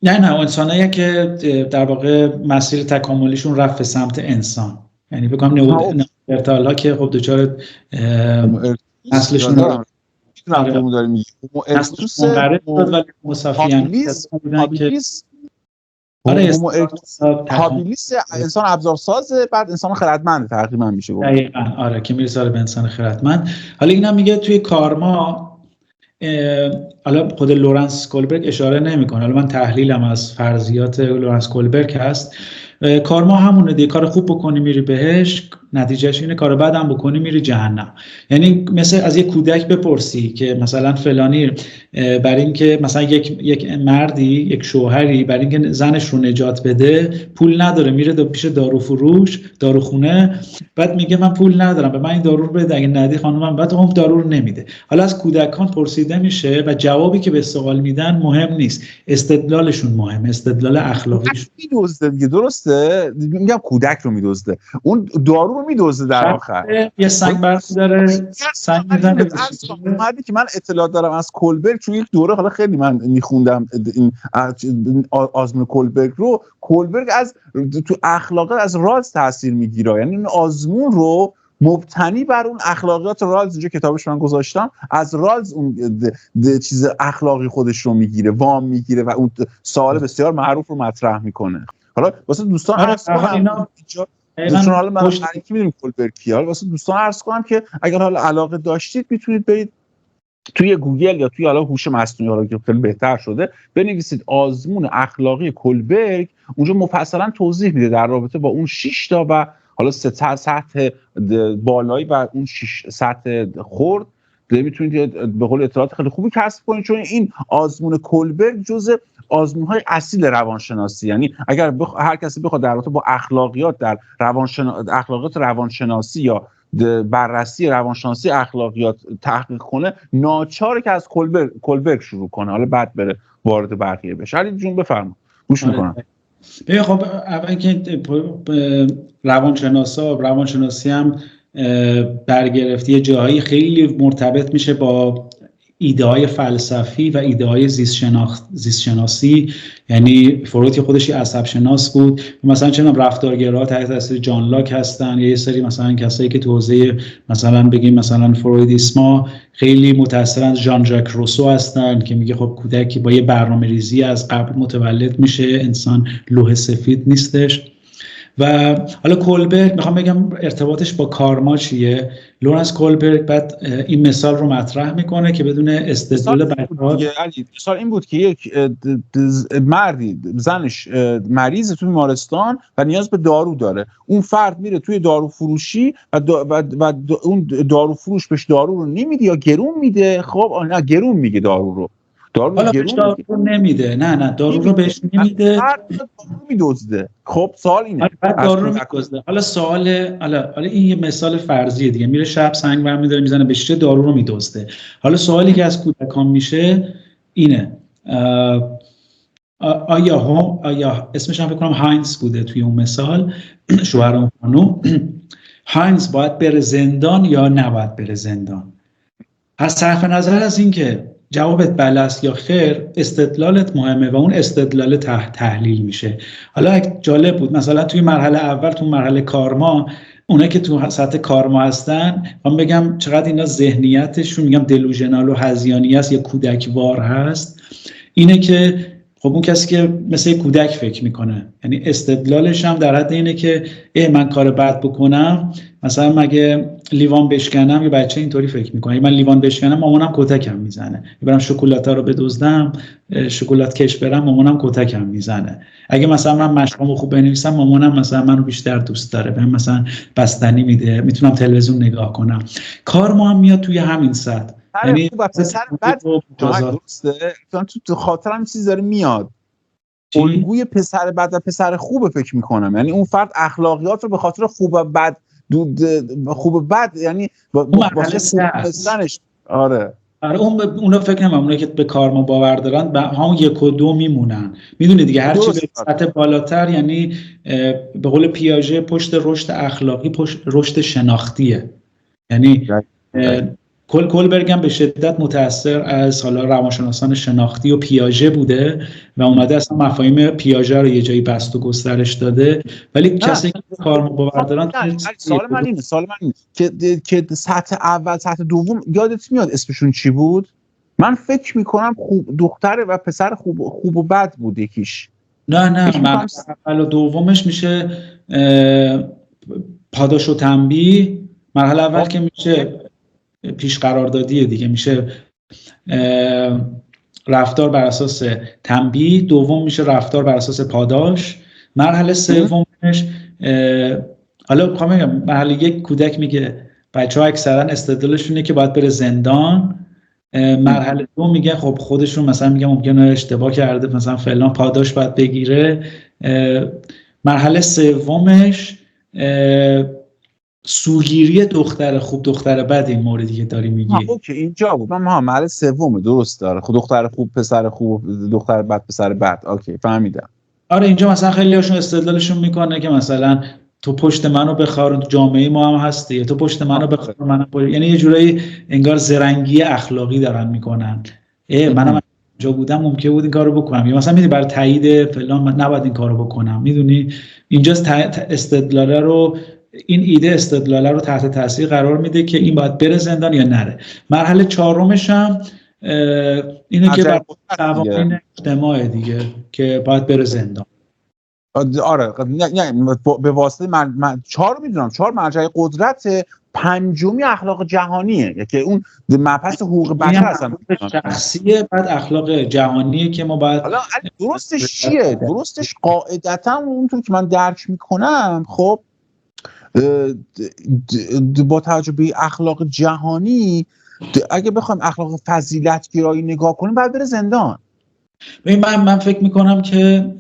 نه انسانایی که در واقع مسیر تکاملیشون رفت به سمت انسان، یعنی بگم نئاندرتال ها که خب دوچار نسلشون داره میگه ارکتوس ولی هوموساپین هابیلیس انسان ابزارساز، بعد انسان خردمند تقریبا میشه گفت. دقیقاً آره، که میرسه به انسان خردمند. حالا اینا میگه توی کارما حالا خود لورنس کولبرگ اشاره نمیکنه، حالا من تحلیلم از فرضیات لورنس کولبرگ هست. کارما همونه دیگه، کار خوب بکنی میری بهش، نتیجهش اینه، کار بد هم بکنی میری جهنم. یعنی مثل از یک کودک بپرسی که مثلا فلانی برای اینکه مثلا یک مردی، یک شوهری برای اینکه زنش رو نجات بده پول نداره، میره پیش داروفروش، داروخونه، بعد میگه من پول ندارم به من این دارو رو بده، اگه ندی خانومم، بعد اون دارو رو نمیده. حالا از کودکان پرسیده میشه و جوابی که به سوال میدن مهم نیست، استدلالشون مهمه، استدلال اخلاقیشون. میدزده دیگه، درسته؟ میگم کودک رو میدزده، اون دارو رو میدزده در آخر. یه سنگ برمی‌داره، سنگ میزنه. مردی که من اطلاعات دارم از کولبرگ، چون یک دوره حالا خیلی من میخوندم این آزمون کولبرگ رو، کولبرگ از تو اخلاقات از رالز تاثیر میگیره، یعنی این آزمون رو مبتنی بر اون اخلاقیات رالز، اینجا کتابش من گذاشتم، از رالز اون چیز اخلاقی خودش رو میگیره، وام میگیره و اون سوال بسیار معروف رو مطرح میکنه. حالا واسه دوستان عرض کنم چون حالا من کی میدونم کولبرگ کیه، واسه دوستان عرض کنم که اگر حالا علاقه داشتید میتونید برید توی گوگل یا توی حالا هوش مصنوعی، حالا که خیلی بهتر شده، بنویسید آزمون اخلاقی کولبرگ، اونجا مفصلا توضیح میده در رابطه با اون 6 تا و حالا سطح بالایی و اون 6 سطح خرد. میتونید به قول اطلاعات خیلی خوبی کسب کنید، چون این آزمون کولبرگ جزء آزمون‌های اصیل روانشناسی، یعنی اگر هر کسی بخواد در رابطه با اخلاقیات در اخلاقیات روانشناسی یا بررسی روانشناسی اخلاقیات تحقیق کنه، ناچاره که از کولبرگ شروع کنه، حالا بعد بره وارد بقیه بشه. علی جون بفرما، گوش میکنم. خب اول که روانشناسی هم برگرفتی جاهایی خیلی مرتبط میشه با ایده های فلسفی و ایده های زیستشناسی. یعنی فروید که خودش عصب شناس بود، مثلا چه رفتارگراها تحت تاثیر جان لاک هستن، یا یه سری مثلا کسایی که تو حوزه مثلا بگیم مثلا فرویدیسما خیلی متاثرن از ژان ژاک روسو هستن که میگه خب کودکی با یه برنامه‌ریزی از قبل متولد میشه، انسان لوح سفید نیستش. و حالا کولبرگ میخوام بگم ارتباطش با کارما چیه. لورنس کولبرگ بعد این مثال رو مطرح میکنه که بدون استدلال مثال این بود که یک مردی، زنش مریض توی بیمارستان و نیاز به دارو داره، اون فرد میره توی دارو فروشی و اون دارو فروش بهش دارو رو نمیده یا گرون میده. خب نه، گرون میگه دارو رو، حالا بهش دارو نمیده، نه دارو رو بهش نمیده، میدزده. خب سوال اینه، دارو رو میدزده. حالا سوال حالا این یه مثال فرضیه دیگه، میره شب سنگ برمی‌داره میزنه به شیشه، دارو رو میدزده. حالا سوالی که از کودکان میشه اینه، آیا اسمش هم فکر کنم هاینز بوده توی اون مثال، شوهر اون خانم، هاینز باید بره زندان یا نباید بره زندان؟ از صرف نظر از این که جوابت بله است یا خیر، استدلالت مهمه و اون استدلال تحلیل میشه. حالا جالب بود مثلا توی مرحله اول، تو مرحله کارما، اونایی که تو سطح کارما هستن، من بگم چقدر اینا ذهنیتشون میگم دلوژنال و هذیانی است یا کودکوار هست، اینه که خب اون کسی که مثل کودک فکر میکنه، یعنی استدلالش هم در حد اینه که من کار بد بکنم، مثلا مگه لیوان بشکنم، یه بچه اینطوری فکر میکنه من لیوان بشکنم مامانم کتکم میزنه، برم شکلاتا رو بدزدم، شکلات کش برم، مامانم کتکم میزنه، اگه مثلا من مشقامو خوب بنویسم مامانم مثلا منو بیشتر دوست داره، بهم مثلا بستنی میده، میتونم تلویزیون نگاه کنم. کار ما هم میاد توی همین سطح، یعنی پسر بد درسته، تو خاطرم چیز داره میاد، الگوی پسر بد و پسر خوب فکر میکنم، یعنی اون فرد اخلاقیات رو به خاطر خوب و بد خوب و بد، یعنی واسه سنش. آره اونا فکر نمی‌کنم اونایی که به کارما باور دارن به همون 1 و 2 میمونن. میدونی دیگه هر چی به سطح بالاتر، یعنی به قول پیاژه پشت رشد اخلاقی پشت رشد شناختیه. یعنی کولبرگ هم به شدت متأثر از حالا روانشناسان شناختی و پیاژه بوده و اومده اصلا مفاهیم پیاژه رو یه جایی بست و گسترش داده، ولی کسی که کارما باور دارن. سوال من اینه که سطح اول سطح دوم یادت میاد اسمشون چی بود؟ من فکر میکنم دختر و پسر خوب و بد بود یکیش. نه من اول و دومش میشه پاداش و تنبیه. مرحله اول که میشه پیش قراردادیه دیگه، میشه رفتار بر اساس تنبیه، دوم میشه رفتار بر اساس پاداش، مرحله سومش حالا میخوام بگم مرحله یک کودک میگه بچه‌ها اکثرا استدلالشونه که باید بره زندان، مرحله دو میگه خب خودشون مثلا میگه ممکنه اشتباه کرده مثلا فلان پاداش باید بگیره، مرحله سومش سوگیری دختر خوب دختر بد، این موردی که داری میگی. اوکی اینجا بود. من مرحله سومه، درست داره. خود دختر خوب پسر خوب، دختر بد پسر بد. اوکی فهمیدم. آره اینجا مثلا خیلی هاشون استدلالشون میکنه که مثلا تو پشت منو بخار، تو جامعه ما هم هستی، تو پشت منو بخار منم یعنی یه جورایی انگار زرنگی اخلاقی دارن میکنن. منم جا بودم ممکن بود این کارو بکنم، یا مثلا میدونی برای تایید فلان من نباید این کارو بکنم. میدونی اینجاست استدلاله رو، این ایده استدلاله رو تحت تاثیر قرار میده که این باید بره زندان یا نره. مرحله چهارمش هم اینه که بر قوانین اجتماع دیگه که باید بره زندان. آره یعنی به واسطه من 4 میدونم 4 مرجع قدرت، پنجمی اخلاق جهانیه که اون مبحث حقوق بشر هستن شخصیه، بعد اخلاق جهانیه که ما باید حالا درستش چیه؟ درستش قاعدتا اونطور که من درک میکنم خب با توجه به اخلاق جهانی اگه بخوایم اخلاق فضیلت گرایی نگاه کنیم باید بره زندان. من فکر میکنم که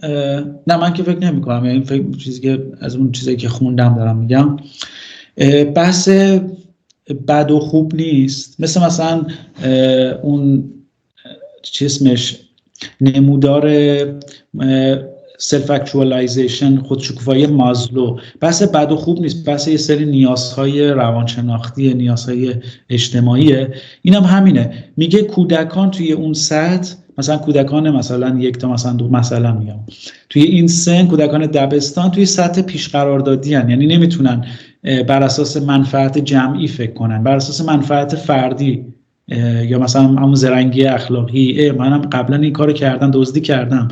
نه، من که فکر نمی کنم، یعنی فکر چیزی که از اون چیزی که خوندم دارم میگم، بحث بد و خوب نیست. مثلا اون چی اسمش نمودار سلف اکچوالایزیشن، خودشکوفایی مازلو، بحث بد و خوب نیست، بحث یه سری نیازهای روانشناختی، نیازهای اجتماعیه. اینم همینه، میگه کودکان توی اون سطح، مثلا کودکان مثلا 1 تا مثلا 2 مثلا میگم توی این سن، کودکان دبستان توی سطح پیش قراردادی هن. یعنی نمیتونن بر اساس منفعت جمعی فکر کنن، بر اساس منفعت فردی یا مثلا همون زرنگی اخلاقی، منم قبلا این کارو کردم، دزدی کردم،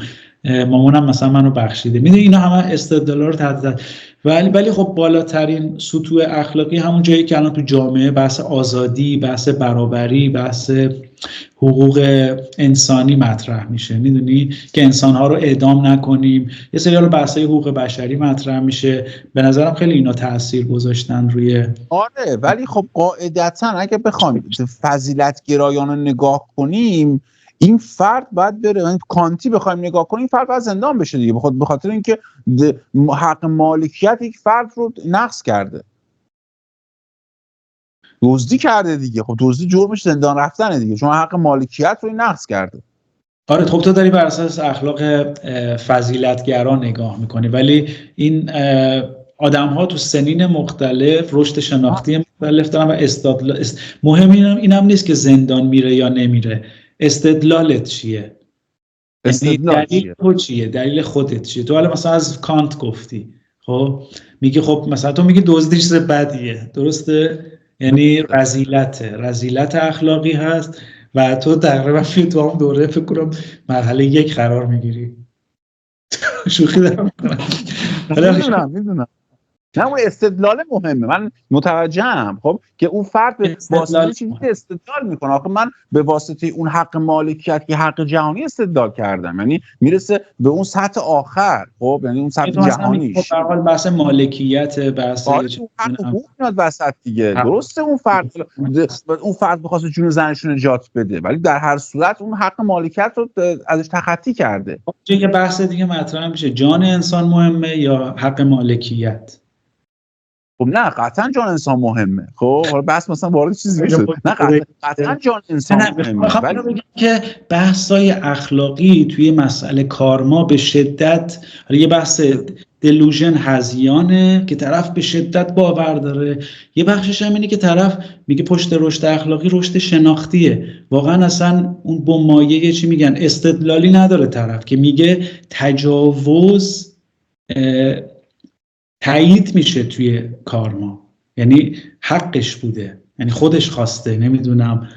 مامانم مثلا منو بخشیده. میدونی اینا همه استدلالا رو تحت، ولی خب بالاترین سطوح اخلاقی همون جایی که الان تو جامعه بحث آزادی، بحث برابری، بحث حقوق انسانی مطرح میشه. میدونی که انسان‌ها رو اعدام نکنیم، یه سری بحث‌های حقوق بشری مطرح میشه. به نظرم خیلی اینا تأثیر گذاشتن روی آره. ولی خب قاعدتاً اگه بخوایم فضیلت گرایانه نگاه کنیم، این فرد باید بره، یعنی کانتی بخوایم نگاه کنیم، این فرد باید زندان بشه دیگه، به خاطر اینکه حق مالکیت یک فرد رو نقض کرده، دزدی کرده دیگه. خب دزدی جرمش زندان رفتنه دیگه، چون حق مالکیت رو نقض کرده. آره خب تو داری بر اساس اخلاق فضیلتگرا نگاه میکنی، ولی این آدم‌ها تو سنین مختلف رشد شناختی مختلف دارن و استدلال مهم اینم نیست که زندان میره یا نمیره، استدلالت چیه؟ دلیل تو چیه؟ دلیل خودت چیه؟ تو حالا مثلا از کانت گفتی، خب میگه خب مثلا تو میگی دزدیش بدیه، درسته؟ یعنی رذیلت اخلاقی هست و تو تقریبا تو هم دوره فکر کنم مرحله 1 قرار میگیری. شوخی دارم میکنم. میدونم نه اون استدلال مهمه، من متوجهم خب که اون فرد به واسطه چیزی استدلال میکنه. آخه من به واسطه اون حق مالکیت که حق جهانی استدلال کردم، یعنی میرسه به اون سطح آخر، خب یعنی اون سطح جهانیش. به هر حال بحث مالکیت، بحث حقوق میاد وسط دیگه. درسته اون فرد بخواسته جون زنش نجات بده، ولی در هر صورت اون حق مالکیت رو ازش تخطی کرده. یه بحث دیگه مطرح میشه، جان انسان مهمه یا حق مالکیت؟ خب نه قطعا جان انسان مهمه. خب حالا بحث مثلا وارد چیزی میشه، نه قطعا جان انسان مهمه. ولی بگم که بحث‌های اخلاقی توی مسئله کارما به شدت، یه بحث دلوژن هزیانه که طرف به شدت باور داره، یه بخشش هم اینه که طرف میگه پشت رشد اخلاقی رشد شناختیه. واقعا اصلا اون بمایه چی میگن استدلالی نداره طرف که میگه تجاوز تایید میشه توی کارما، یعنی حقش بوده، یعنی خودش خواسته، نمیدونم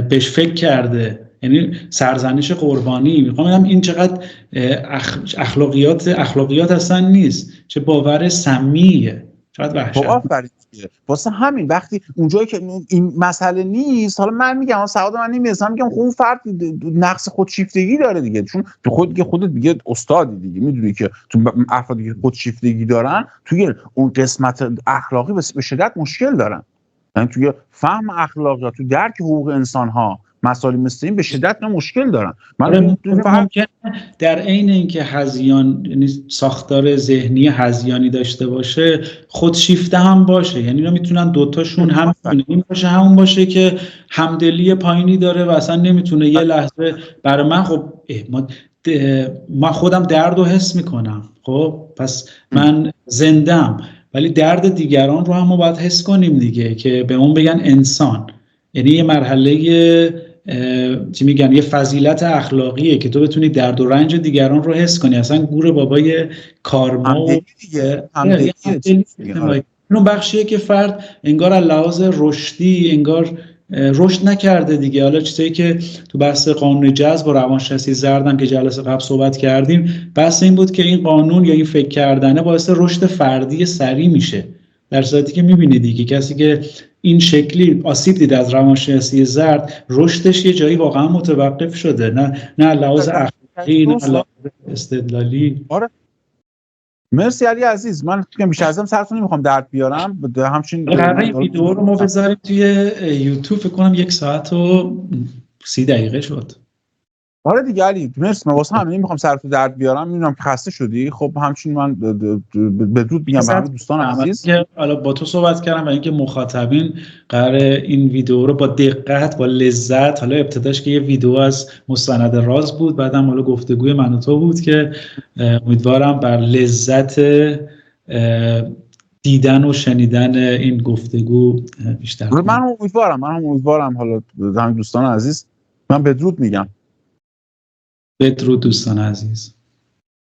بهش فکر کرده، یعنی سرزنش قربانی. میخوام بگم این چقدر اخلاقیات اصلا نیست، چه باور سمیه فقط وحشت. خب آفرین دیگه. واسه همین وقتی اونجایی که این مسئله نیست، حالا من میگم سعادت من نمیرسم، میگم خب اون فرد نقص خودشیفتگی داره دیگه، چون تو خودت دیگه استادی دیگه، میدونی که تو افرادی که خودشیفتگی دارن توی اون قسمت اخلاقی به شدت مشکل دارن، یعنی توی فهم اخلاقیات، تو درک حقوق انسان ها مسائل مثل این به شدت مشکل دارن. من ممکنه در عین اینکه هذیان، یعنی ساختار ذهنی هذیانی داشته باشه، خودشیفته هم باشه، یعنی اینا میتونن دوتاشون هم این باشه همون باشه که همدلی پایینی داره و اصلا نمیتونه یه لحظه برای من خب من خودم درد رو حس میکنم، خب پس من زندم، ولی درد دیگران رو هم ما باید حس کنیم دیگه که به اون بگن انسان. یعنی یه مرحله چی میگن، یه فضیلت اخلاقیه که تو بتونی درد و رنج دیگران رو حس کنی. اصلا گور بابای کارما و اون بخشیه که فرد انگار از لحاظ رشدی انگار رشد نکرده دیگه. حالا چیزایی که تو بحث قانون جذب و روانشناسی زردم که جلسه قبل صحبت کردیم، بحث این بود که این قانون یا این فکر کردنه باعث رشد فردی سریع میشه، در صورتی که میبینید دیگه کسی که این شکلی آسیب دیده از روانشناسی زرد، رشدش یه جایی واقعا متوقف شده، نه لحاظ اخلاقی نه لحاظ استدلالی. آره مرسی علی عزیز، من بیشتر ازم سرتون نمیخوام درد بیارم، همچین قراره ویدیو رو ما بذاریم توی یوتیوب، فکر کنم 1 ساعت و 30 دقیقه شد. آره دیگه علی مرسی، من واسه همین نمیخوام سرتون درد بیارم، میدونم که خسته شدی. خب همچین من بدرود میگم به همه دوستان عزیز که حالا با تو صحبت کردم و اینکه مخاطبین قراره این ویدیو رو با دقت با لذت، حالا ابتداش که یه ویدیو از مستند راز بود، بعدم حالا گفتگوی من و تو بود که امیدوارم بر لذت دیدن و شنیدن این گفتگو بیشتر کنم. من امیدوارم حالا همه دوستان عزیز، من بدرود میگم. بدرود دوستان عزیز.